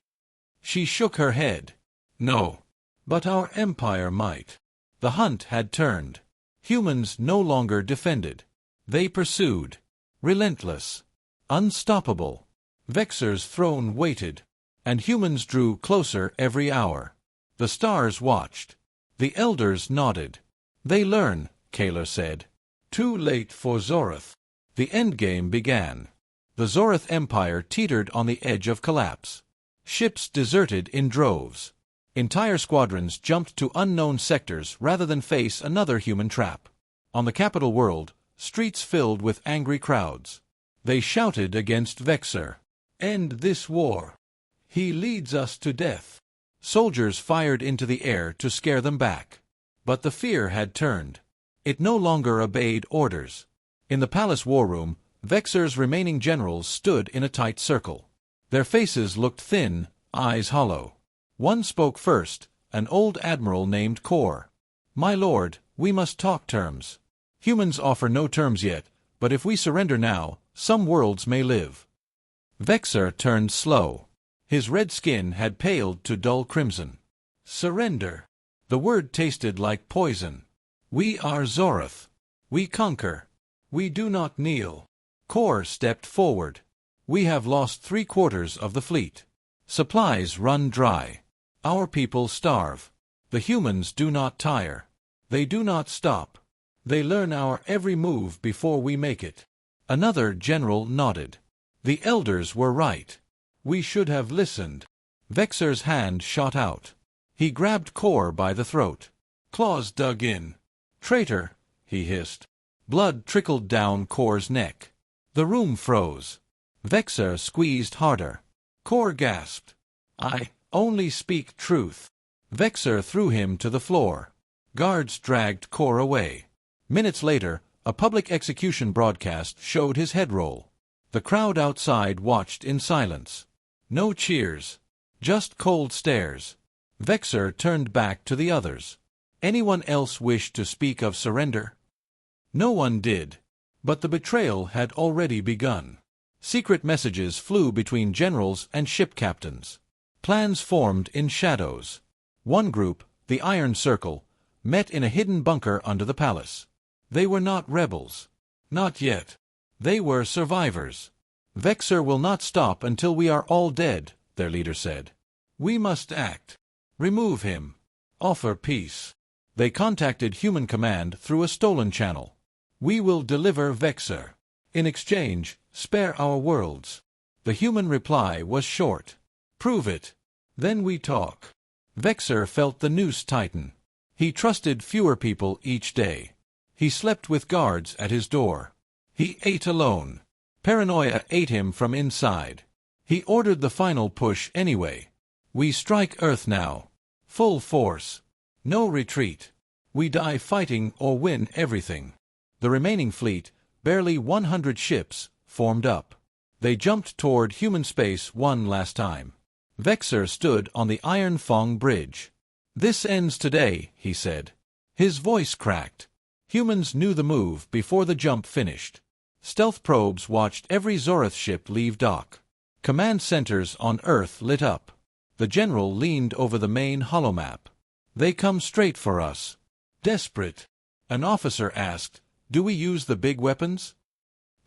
She shook her head. No. But our empire might. The hunt had turned. Humans no longer defended. They pursued. Relentless. Unstoppable. Vexor's throne waited. And humans drew closer every hour. The stars watched. The elders nodded. They learn, Kaler said. Too late for Zorath. The endgame began. The Zorath Empire teetered on the edge of collapse. Ships deserted in droves. Entire squadrons jumped to unknown sectors rather than face another human trap. On the capital world, streets filled with angry crowds. They shouted against Vexor. End this war. He leads us to death. Soldiers fired into the air to scare them back. But the fear had turned. It no longer obeyed orders. In the palace war room, Vexor's remaining generals stood in a tight circle. Their faces looked thin, eyes hollow. One spoke first, an old admiral named Kor. My lord, we must talk terms. Humans offer no terms yet, but if we surrender now, some worlds may live. Vexor turned slow. His red skin had paled to dull crimson. Surrender. The word tasted like poison. We are Zorath. We conquer. We do not kneel. Kor stepped forward. We have lost 3/4 of the fleet. Supplies run dry. Our people starve. The humans do not tire. They do not stop. They learn our every move before we make it. Another general nodded. The elders were right. We should have listened. Vexor's hand shot out. He grabbed Kor by the throat. Claws dug in. Traitor, he hissed. Blood trickled down Kor's neck. The room froze. Vexor squeezed harder. Kor gasped. I only speak truth. Vexor threw him to the floor. Guards dragged Kor away. Minutes later, A public execution broadcast showed his head roll. The crowd outside watched in silence. No cheers. Just cold stares. Vexor turned back to the others. Anyone else wish to speak of surrender? No one did. But the betrayal had already begun. Secret messages flew between generals and ship captains. Plans formed in shadows. One group, the Iron Circle, met in a hidden bunker under the palace. They were not rebels. Not yet. They were survivors. Vexor will not stop until we are all dead, their leader said. We must act. Remove him. Offer peace. They contacted Human Command through a stolen channel. We will deliver Vexor. In exchange, spare our worlds. The human reply was short. Prove it. Then we talk. Vexor felt the noose tighten. He trusted fewer people each day. He slept with guards at his door. He ate alone. Paranoia ate him from inside. He ordered the final push anyway. We strike Earth now. Full force. No retreat. We die fighting or win everything. The remaining fleet, barely 100 ships, formed up. They jumped toward human space one last time. Vexor stood on the Iron Fong Bridge. This ends today, he said. His voice cracked. Humans knew the move before the jump finished. Stealth probes watched every Zorith ship leave dock. Command centers on Earth lit up. The general leaned over the main holomap. They come straight for us. Desperate. An officer asked, "Do we use the big weapons?"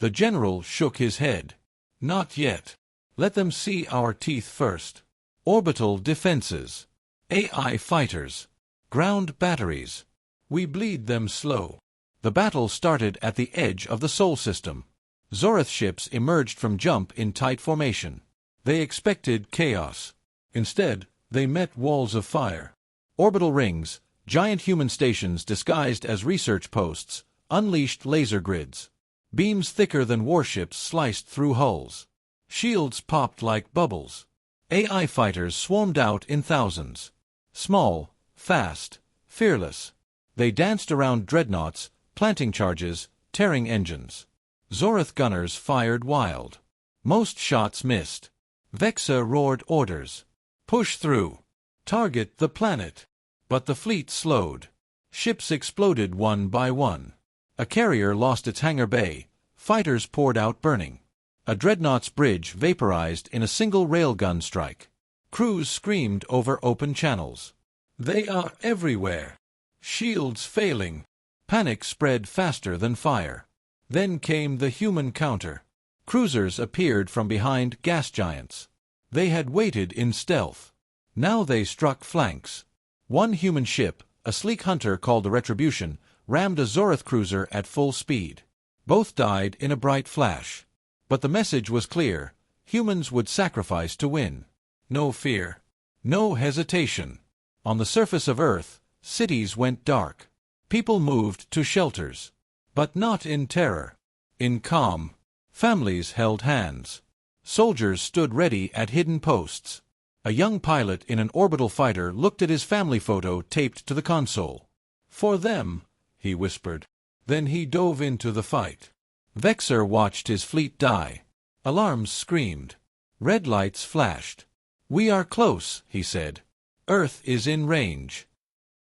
The general shook his head. Not yet. Let them see our teeth first. Orbital defenses. AI fighters. Ground batteries. We bleed them slow. The battle started at the edge of the Sol system. Zorith ships emerged from jump in tight formation. They expected chaos. Instead, they met walls of fire. Orbital rings, giant human stations disguised as research posts, unleashed laser grids. Beams thicker than warships sliced through hulls. Shields popped like bubbles. AI fighters swarmed out in thousands. Small, fast, fearless. They danced around dreadnoughts, planting charges, tearing engines. Zorith gunners fired wild. Most shots missed. Vexor roared orders. Push through. Target the planet. But the fleet slowed. Ships exploded one by one. A carrier lost its hangar bay. Fighters poured out burning. A dreadnought's bridge vaporized in a single railgun strike. Crews screamed over open channels. They are everywhere. Shields failing. Panic spread faster than fire. Then came the human counter. Cruisers appeared from behind gas giants. They had waited in stealth. Now they struck flanks. One human ship, a sleek hunter called the Retribution, rammed a Zorith cruiser at full speed. Both died in a bright flash. But the message was clear. Humans would sacrifice to win. No fear. No hesitation. On the surface of Earth, cities went dark. People moved to shelters. But not in terror. In calm. Families held hands. Soldiers stood ready at hidden posts. A young pilot in an orbital fighter looked at his family photo taped to the console. For them, he whispered. Then he dove into the fight. Vexor watched his fleet die. Alarms screamed. Red lights flashed. We are close, he said. Earth is in range.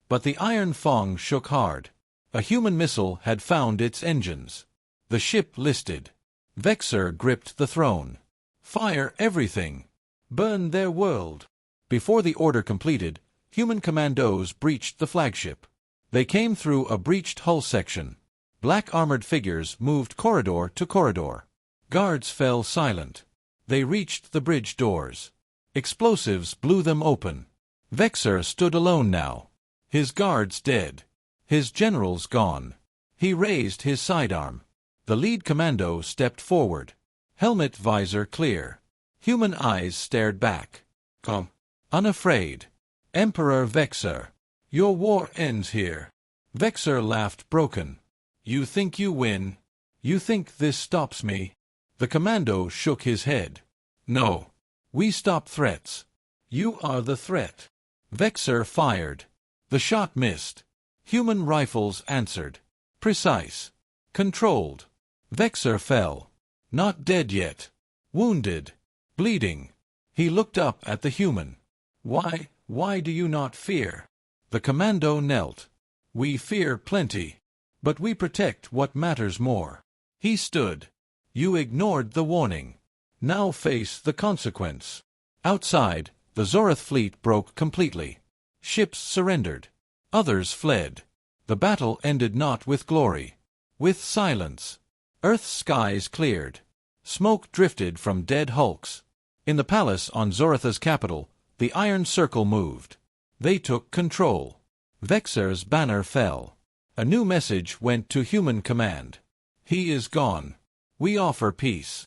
But the Iron Fong shook hard. A human missile had found its engines. The ship listed. Vexor gripped the throne. Fire everything. Burn their world. Before the order completed, human commandos breached the flagship. They came through a breached hull section. Black armored figures moved corridor to corridor. Guards fell silent. They reached the bridge doors. Explosives blew them open. Vexor stood alone now. His guards dead. His generals gone. He raised his sidearm. The lead commando stepped forward. Helmet visor clear. Human eyes stared back. Come. Unafraid. Emperor Vexor. Your war ends here. Vexor laughed broken. You think you win? You think this stops me? The commando shook his head. No. We stop threats. You are the threat. Vexor fired. The shot missed. Human rifles answered. Precise. Controlled. Vexor fell. Not dead yet. Wounded. Bleeding. He looked up at the human. Why do you not fear? The commando knelt. We fear plenty. But we protect what matters more. He stood. You ignored the warning. Now face the consequence. Outside, the Zorath fleet broke completely. Ships surrendered. Others fled. The battle ended not with glory. With silence. Earth's skies cleared. Smoke drifted from dead hulks. In the palace on Zoratha's capital, the Iron Circle moved. They took control. Vexor's banner fell. A new message went to human command. He is gone. We offer peace.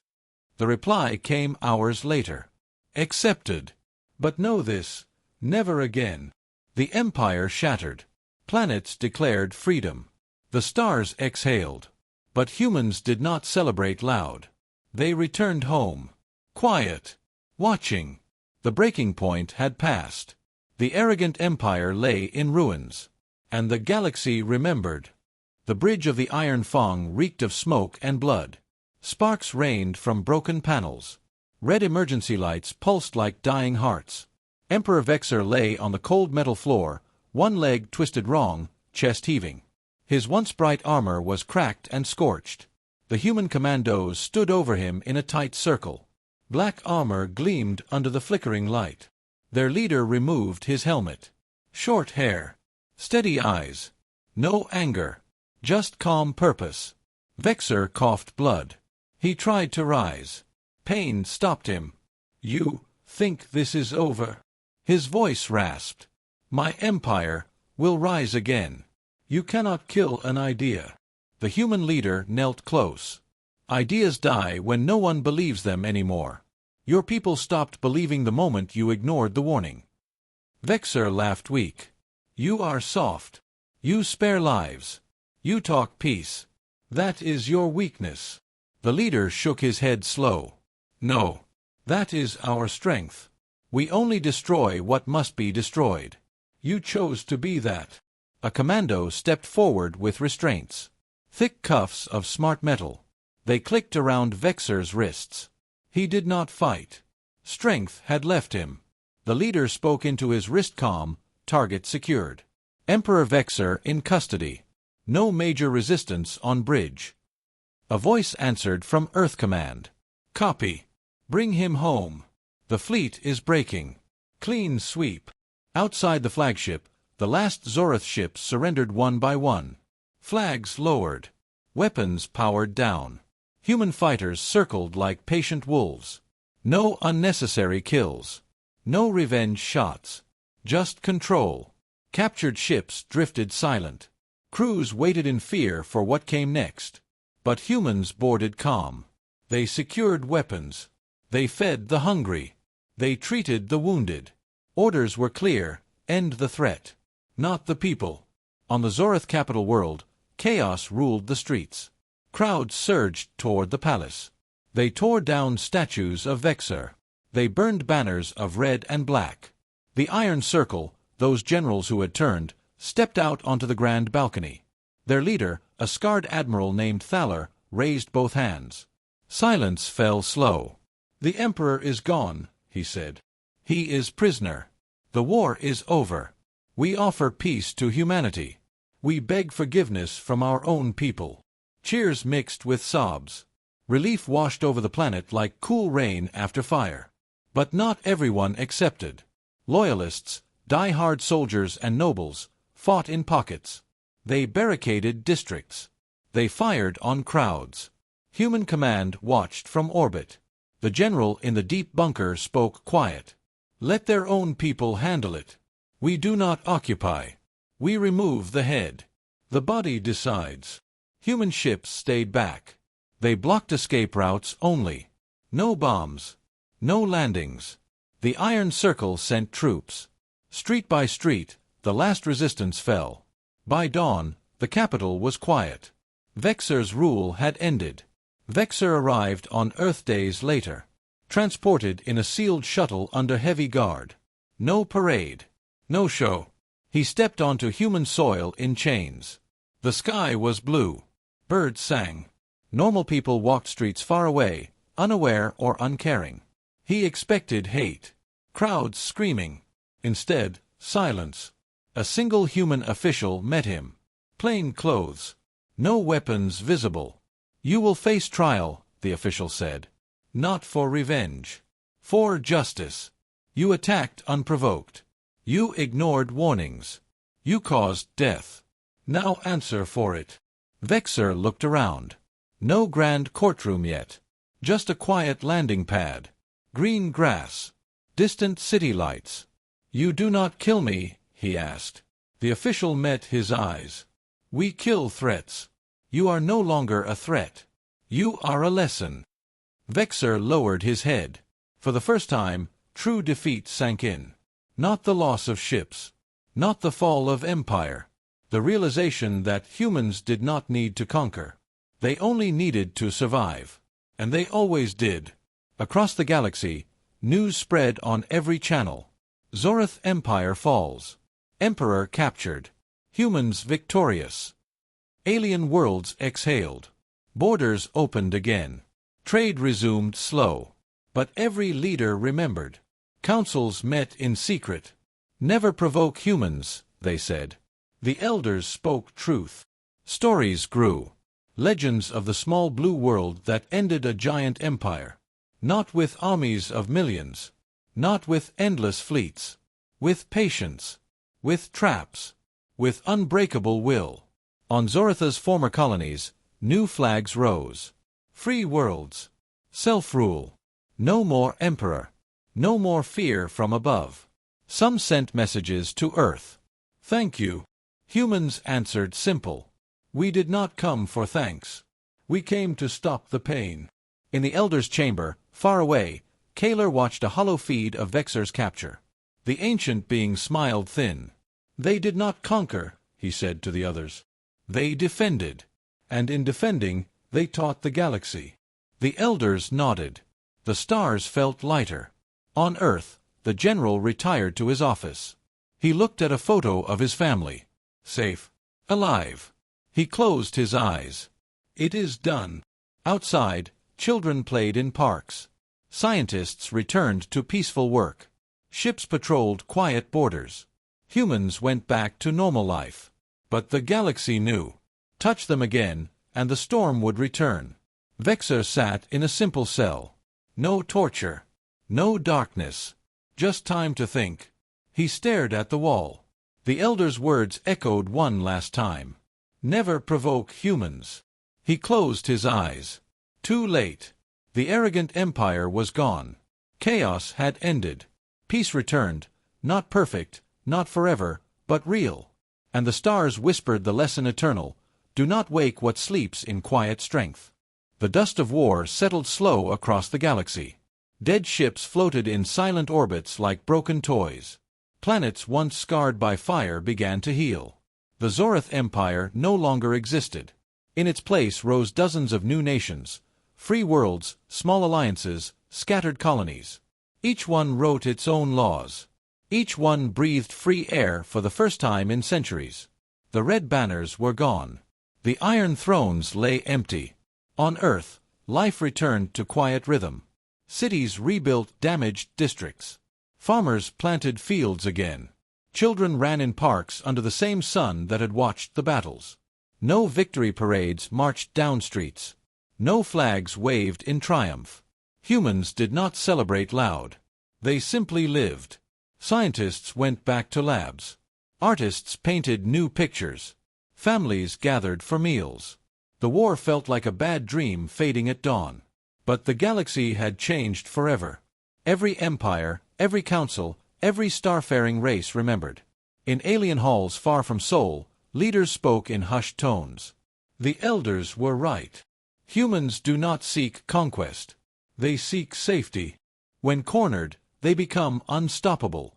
The reply came hours later. Accepted. But know this, never again. The empire shattered. Planets declared freedom. The stars exhaled. But humans did not celebrate loud. They returned home. Quiet. Watching. The breaking point had passed. The arrogant empire lay in ruins. And the galaxy remembered. The bridge of the Iron Fong reeked of smoke and blood. Sparks rained from broken panels. Red emergency lights pulsed like dying hearts. Emperor Vexor lay on the cold metal floor, one leg twisted wrong, chest heaving. His once bright armor was cracked and scorched. The human commandos stood over him in a tight circle. Black armor gleamed under the flickering light. Their leader removed his helmet. Short hair. Steady eyes. No anger. Just calm purpose. Vexor coughed blood. He tried to rise. Pain stopped him. You think this is over? His voice rasped. My empire will rise again. You cannot kill an idea. The human leader knelt close. Ideas die when no one believes them anymore. Your people stopped believing the moment you ignored the warning. Vexor laughed weak. You are soft. You spare lives. You talk peace. That is your weakness. The leader shook his head slow. No. That is our strength. We only destroy what must be destroyed. You chose to be that. A commando stepped forward with restraints. Thick cuffs of smart metal. They clicked around Vexor's wrists. He did not fight. Strength had left him. The leader spoke into his wrist calm, target secured. Emperor Vexor in custody. No major resistance on bridge. A voice answered from Earth Command. Copy. Bring him home. The fleet is breaking. Clean sweep. Outside the flagship, the last Zorath ships surrendered one by one. Flags lowered. Weapons powered down. Human fighters circled like patient wolves. No unnecessary kills. No revenge shots. Just control. Captured ships drifted silent. Crews waited in fear for what came next. But humans boarded calm. They secured weapons. They fed the hungry. They treated the wounded. Orders were clear: end the threat. Not the people. On the Zorath capital world, chaos ruled the streets. Crowds surged toward the palace. They tore down statues of Vexor. They burned banners of red and black. The Iron Circle, those generals who had turned, stepped out onto the grand balcony. Their leader, a scarred admiral named Thaler, raised both hands. Silence fell slow. The Emperor is gone, he said. He is prisoner. The war is over. We offer peace to humanity. We beg forgiveness from our own people. Cheers mixed with sobs. Relief washed over the planet like cool rain after fire. But not everyone accepted. Loyalists, die-hard soldiers and nobles, fought in pockets. They barricaded districts. They fired on crowds. Human command watched from orbit. The general in the deep bunker spoke quiet. Let their own people handle it. We do not occupy. We remove the head. The body decides. Human ships stayed back. They blocked escape routes only. No bombs. No landings. The Iron Circle sent troops. Street by street, the last resistance fell. By dawn, the capital was quiet. Vexor's rule had ended. Vexor arrived on Earth days later, transported in a sealed shuttle under heavy guard. No parade. No show. He stepped onto human soil in chains. The sky was blue. Birds sang. Normal people walked streets far away, unaware or uncaring. He expected hate. Crowds screaming. Instead, silence. A single human official met him. Plain clothes. No weapons visible. "You will face trial," the official said. "Not for revenge. For justice. You attacked unprovoked. You ignored warnings. You caused death. Now answer for it." Vexer looked around. No grand courtroom yet. Just a quiet landing pad. Green grass. Distant city lights. "You do not kill me?" he asked. The official met his eyes. "We kill threats. You are no longer a threat. You are a lesson." Vexer lowered his head. For the first time, true defeat sank in. Not the loss of ships. Not the fall of empire. The realization that humans did not need to conquer. They only needed to survive. And they always did. Across the galaxy, news spread on every channel. Zorith Empire falls. Emperor captured. Humans victorious. Alien worlds exhaled. Borders opened again. Trade resumed slow. But every leader remembered. Councils met in secret. "Never provoke humans," they said. The elders spoke truth. Stories grew. Legends of the small blue world that ended a giant empire. Not with armies of millions. Not with endless fleets. With patience. With traps. With unbreakable will. On Zoritha's former colonies, new flags rose. Free worlds. Self-rule. No more emperor. No more fear from above. Some sent messages to Earth. "Thank you." Humans answered simple. "We did not come for thanks. We came to stop the pain." In the Elder's chamber, far away, Kaler watched a hollow feed of Vexer's capture. The ancient being smiled thin. "They did not conquer," he said to the others. "They defended. And in defending, they taught the galaxy." The elders nodded. The stars felt lighter. On Earth, the general retired to his office. He looked at a photo of his family. Safe. Alive. He closed his eyes. It is done. Outside, children played in parks. Scientists returned to peaceful work. Ships patrolled quiet borders. Humans went back to normal life. But the galaxy knew. Touch them again, and the storm would return. Vexer sat in a simple cell. No torture. No darkness. Just time to think. He stared at the wall. The elder's words echoed one last time. "Never provoke humans." He closed his eyes. Too late. The arrogant empire was gone. Chaos had ended. Peace returned, not perfect, not forever, but real. And the stars whispered the lesson eternal: do not wake what sleeps in quiet strength. The dust of war settled slow across the galaxy. Dead ships floated in silent orbits like broken toys. Planets once scarred by fire began to heal. The Zorith Empire no longer existed. In its place rose dozens of new nations, free worlds, small alliances, scattered colonies. Each one wrote its own laws. Each one breathed free air for the first time in centuries. The red banners were gone. The iron thrones lay empty. On Earth, life returned to quiet rhythm. Cities rebuilt damaged districts. Farmers planted fields again. Children ran in parks under the same sun that had watched the battles. No victory parades marched down streets. No flags waved in triumph. Humans did not celebrate loud. They simply lived. Scientists went back to labs. Artists painted new pictures. Families gathered for meals. The war felt like a bad dream fading at dawn. But the galaxy had changed forever. Every empire, every council, every starfaring race remembered. In alien halls far from Sol, leaders spoke in hushed tones. The elders were right. Humans do not seek conquest. They seek safety. When cornered, they become unstoppable.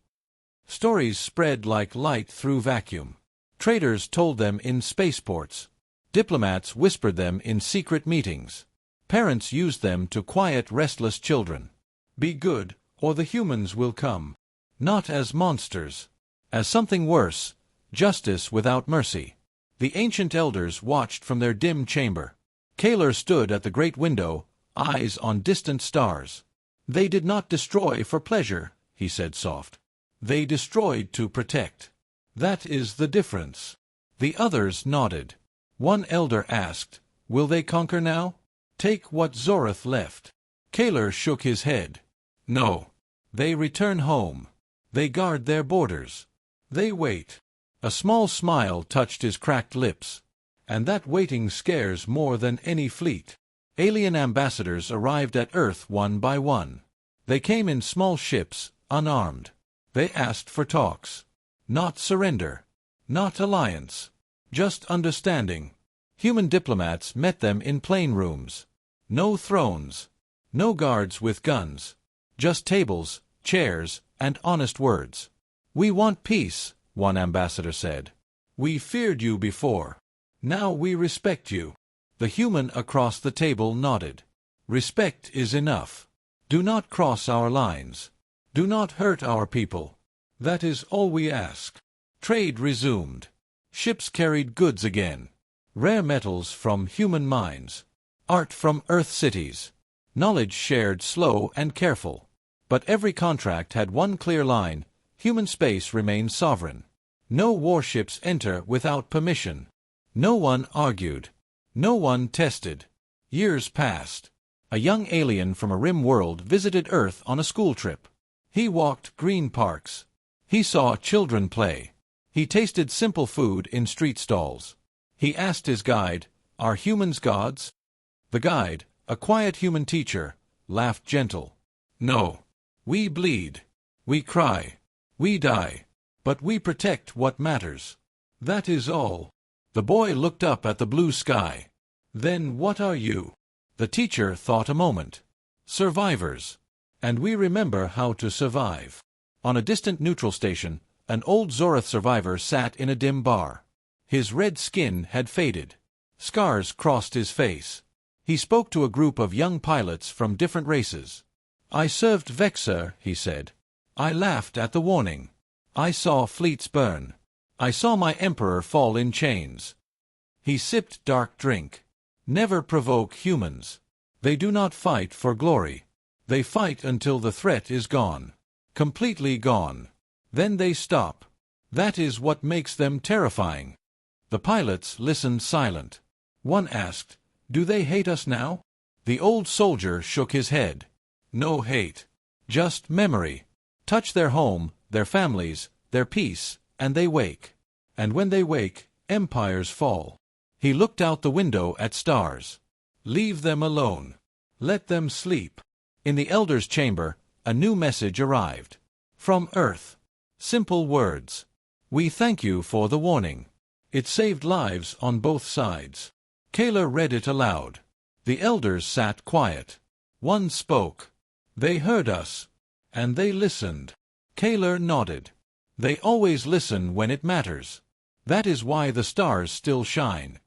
Stories spread like light through vacuum. Traders told them in spaceports. Diplomats whispered them in secret meetings. Parents used them to quiet restless children. Be good, or the humans will come. Not as monsters. As something worse. Justice without mercy. The ancient elders watched from their dim chamber. Kaler stood at the great window, eyes on distant stars. "They did not destroy for pleasure," he said soft. "They destroyed to protect. That is the difference." The others nodded. One elder asked, "Will they conquer now? Take what Zorith left?" Kaler shook his head. "No. They return home. They guard their borders. They wait." A small smile touched his cracked lips. "And that waiting scares more than any fleet." Alien ambassadors arrived at Earth one by one. They came in small ships, unarmed. They asked for talks. Not surrender. Not alliance. Just understanding. Human diplomats met them in plane rooms. No thrones. No guards with guns. Just tables, chairs, and honest words. "We want peace," one ambassador said. "We feared you before. Now we respect you." The human across the table nodded. "Respect is enough. Do not cross our lines. Do not hurt our people. That is all we ask." Trade resumed. Ships carried goods again. Rare metals from human mines. Art from Earth cities. Knowledge shared slow and careful. But every contract had one clear line: human space remains sovereign. No warships enter without permission. No one argued. No one tested. Years passed. A young alien from a rim world visited Earth on a school trip. He walked green parks. He saw children play. He tasted simple food in street stalls. He asked his guide, "Are humans gods?" The guide, a quiet human teacher, laughed gentle. "No. We bleed. We cry. We die. But we protect what matters. That is all." The boy looked up at the blue sky. "Then what are you?" The teacher thought a moment. "Survivors. And we remember how to survive." On a distant neutral station, an old Zorith survivor sat in a dim bar. His red skin had faded. Scars crossed his face. He spoke to a group of young pilots from different races. "I served Vexer," he said. "I laughed at the warning. I saw fleets burn. I saw my emperor fall in chains." He sipped dark drink. "Never provoke humans. They do not fight for glory. They fight until the threat is gone. Completely gone. Then they stop. That is what makes them terrifying." The pilots listened silent. One asked, "Do they hate us now?" The old soldier shook his head. "No hate. Just memory. Touch their home, their families, their peace, and they wake. And when they wake, empires fall." He looked out the window at stars. "Leave them alone. Let them sleep." In the elder's chamber, a new message arrived. From Earth. Simple words. "We thank you for the warning. It saved lives on both sides." Kaler read it aloud. The elders sat quiet. One spoke. "They heard us. And they listened." Kaler nodded. "They always listen when it matters. That is why the stars still shine."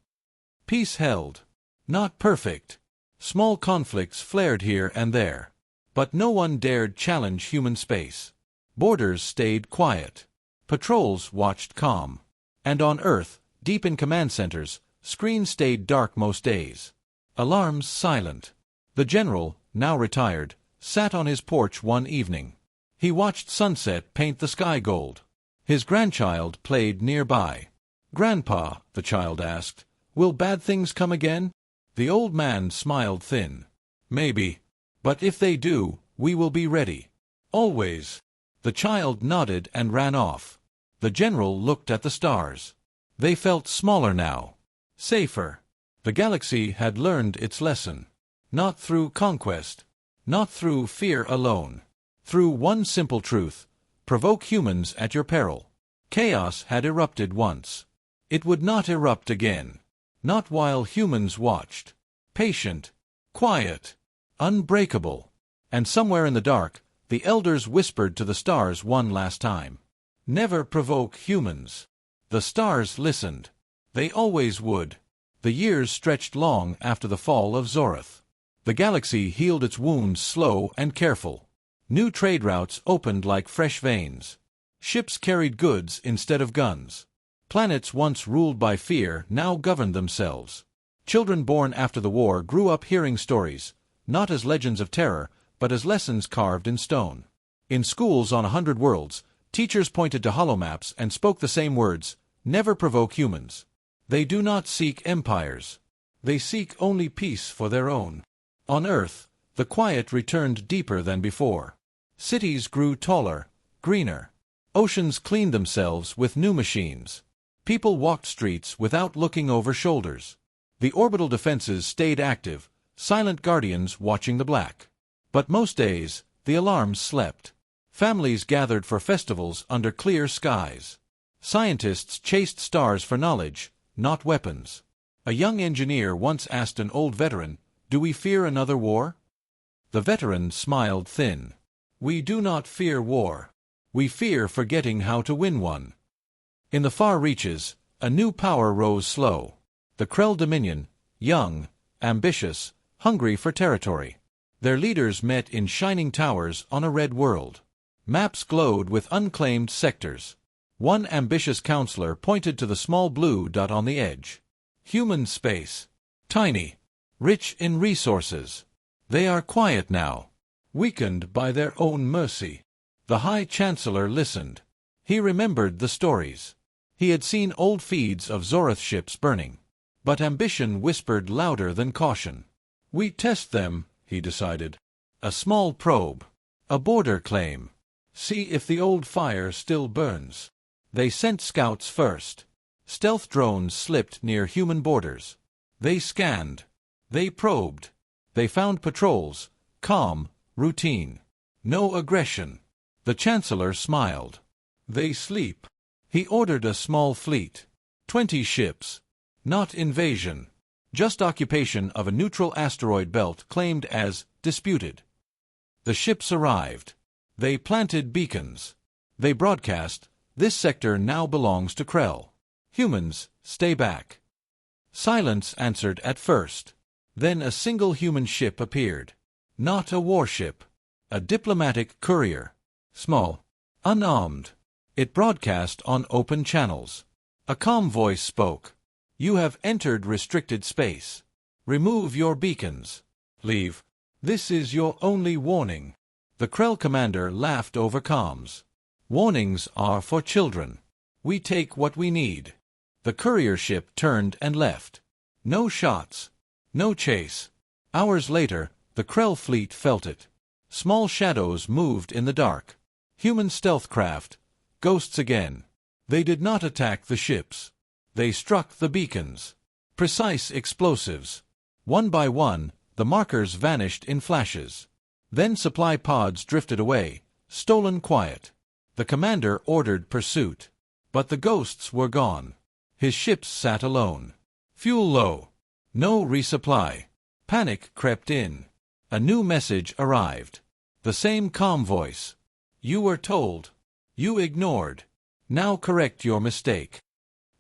Peace held. Not perfect. Small conflicts flared here and there. But no one dared challenge human space. Borders stayed quiet. Patrols watched calm. And on Earth, deep in command centers, screens stayed dark most days. Alarms silent. The general, now retired, sat on his porch one evening. He watched sunset paint the sky gold. His grandchild played nearby. "Grandpa," the child asked, "will bad things come again?" The old man smiled thin. "Maybe. But if they do, we will be ready. Always." The child nodded and ran off. The general looked at the stars. They felt smaller now. Safer. The galaxy had learned its lesson. Not through conquest. Not through fear alone. Through one simple truth: provoke humans at your peril. Chaos had erupted once. It would not erupt again. Not while humans watched. Patient. Quiet. Unbreakable. And somewhere in the dark, the elders whispered to the stars one last time. "Never provoke humans." The stars listened. They always would. The years stretched long after the fall of Zorith. The galaxy healed its wounds slow and careful. New trade routes opened like fresh veins. Ships carried goods instead of guns. Planets once ruled by fear now governed themselves. Children born after the war grew up hearing stories, not as legends of terror, but as lessons carved in stone. In schools on 100 worlds, teachers pointed to holomaps and spoke the same words: never provoke humans. They do not seek empires. They seek only peace for their own. On Earth, the quiet returned deeper than before. Cities grew taller, greener. Oceans cleaned themselves with new machines. People walked streets without looking over shoulders. The orbital defenses stayed active, silent guardians watching the black. But most days, the alarms slept. Families gathered for festivals under clear skies. Scientists chased stars for knowledge, not weapons. A young engineer once asked an old veteran, "Do we fear another war?" The veteran smiled thin. "We do not fear war. We fear forgetting how to win one." In the far reaches, a new power rose slow. The Krell Dominion, young, ambitious, hungry for territory. Their leaders met in shining towers on a red world. Maps glowed with unclaimed sectors. One ambitious counselor pointed to the small blue dot on the edge. Human space. Tiny. Rich in resources. They are quiet now. Weakened by their own mercy. The High Chancellor listened. He remembered the stories. He had seen old feeds of Zorath ships burning. But ambition whispered louder than caution. "We test them," he decided. "A small probe. A border claim. See if the old fire still burns." They sent scouts first. Stealth drones slipped near human borders. They scanned. They probed. They found patrols, calm, routine. No aggression. The Chancellor smiled. "They sleep." He ordered a small fleet. 20 ships. Not invasion. Just occupation of a neutral asteroid belt claimed as disputed. The ships arrived. They planted beacons. They broadcast, "This sector now belongs to Krell. Humans, stay back." Silence answered at first. Then a single human ship appeared. Not a warship. A diplomatic courier. Small. Unarmed. It broadcast on open channels. A calm voice spoke. "You have entered restricted space. Remove your beacons. Leave. This is your only warning." The Krell commander laughed over comms. "Warnings are for children. We take what we need." The courier ship turned and left. No shots. No chase. Hours later, the Krell fleet felt it. Small shadows moved in the dark. Human stealth craft. Ghosts again. They did not attack the ships. They struck the beacons. Precise explosives. One by one, the markers vanished in flashes. Then supply pods drifted away, stolen quiet. The commander ordered pursuit. But the ghosts were gone. His ships sat alone. Fuel low. No resupply. Panic crept in. A new message arrived. The same calm voice. "You were told. You ignored. Now correct your mistake."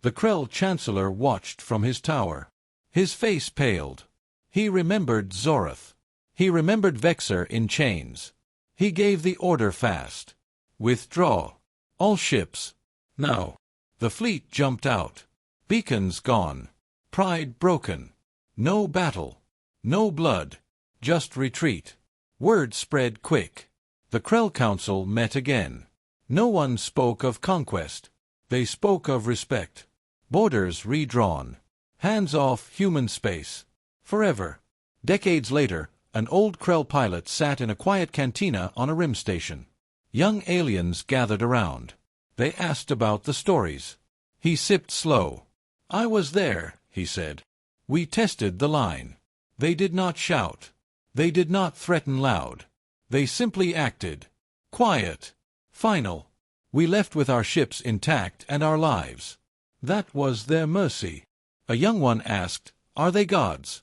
The Krell Chancellor watched from his tower. His face paled. He remembered Zorath. He remembered Vexor in chains. He gave the order fast. "Withdraw. All ships. Now." The fleet jumped out. Beacons gone. Pride broken. No battle. No blood. Just retreat. Word spread quick. The Krell Council met again. No one spoke of conquest. They spoke of respect. Borders redrawn. Hands off human space. Forever. Decades later, an old Krell pilot sat in a quiet cantina on a rim station. Young aliens gathered around. They asked about the stories. He sipped slow. "I was there," he said. "We tested the line. They did not shout. They did not threaten loud. They simply acted. Quiet. Final. We left with our ships intact and our lives. That was their mercy." A young one asked, "Are they gods?"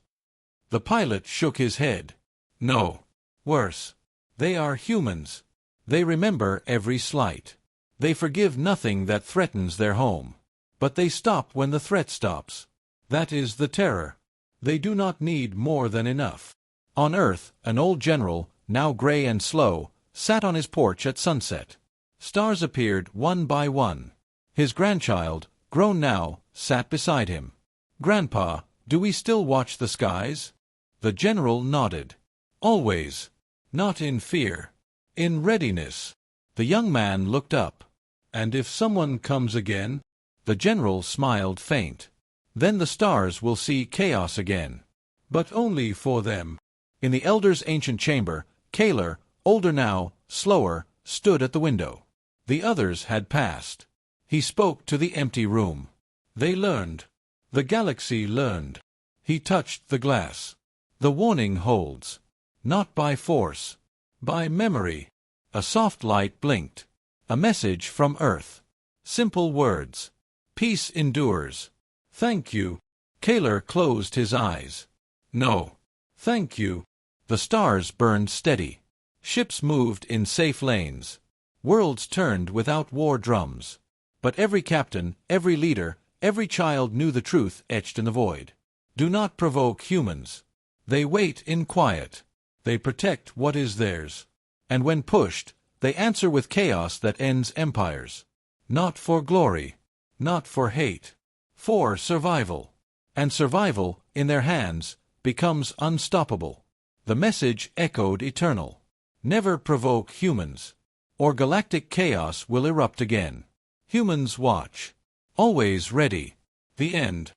The pilot shook his head. "No. Worse. They are humans. They remember every slight. They forgive nothing that threatens their home. But they stop when the threat stops. That is the terror. They do not need more than enough." On Earth, an old general, now gray and slow, sat on his porch at sunset. Stars appeared one by one. His grandchild, grown now, sat beside him. "Grandpa, do we still watch the skies?" The general nodded. "Always. Not in fear. In readiness." The young man looked up. "And if someone comes again?" The general smiled faint. "Then the stars will see chaos again. But only for them." In the elder's ancient chamber, Kaler, older now, slower, stood at the window. The others had passed. He spoke to the empty room. "They learned. The galaxy learned." He touched the glass. "The warning holds. Not by force. By memory." A soft light blinked. A message from Earth. Simple words. "Peace endures." "Thank you." Kaler closed his eyes. "No. Thank you." The stars burned steady. Ships moved in safe lanes. Worlds turned without war drums. But every captain, every leader, every child knew the truth etched in the void. Do not provoke humans. They wait in quiet. They protect what is theirs. And when pushed, they answer with chaos that ends empires. Not for glory. Not for hate. For survival. And survival, in their hands, becomes unstoppable. The message echoed eternal. Never provoke humans, or galactic chaos will erupt again. Humans watch. Always ready. The end.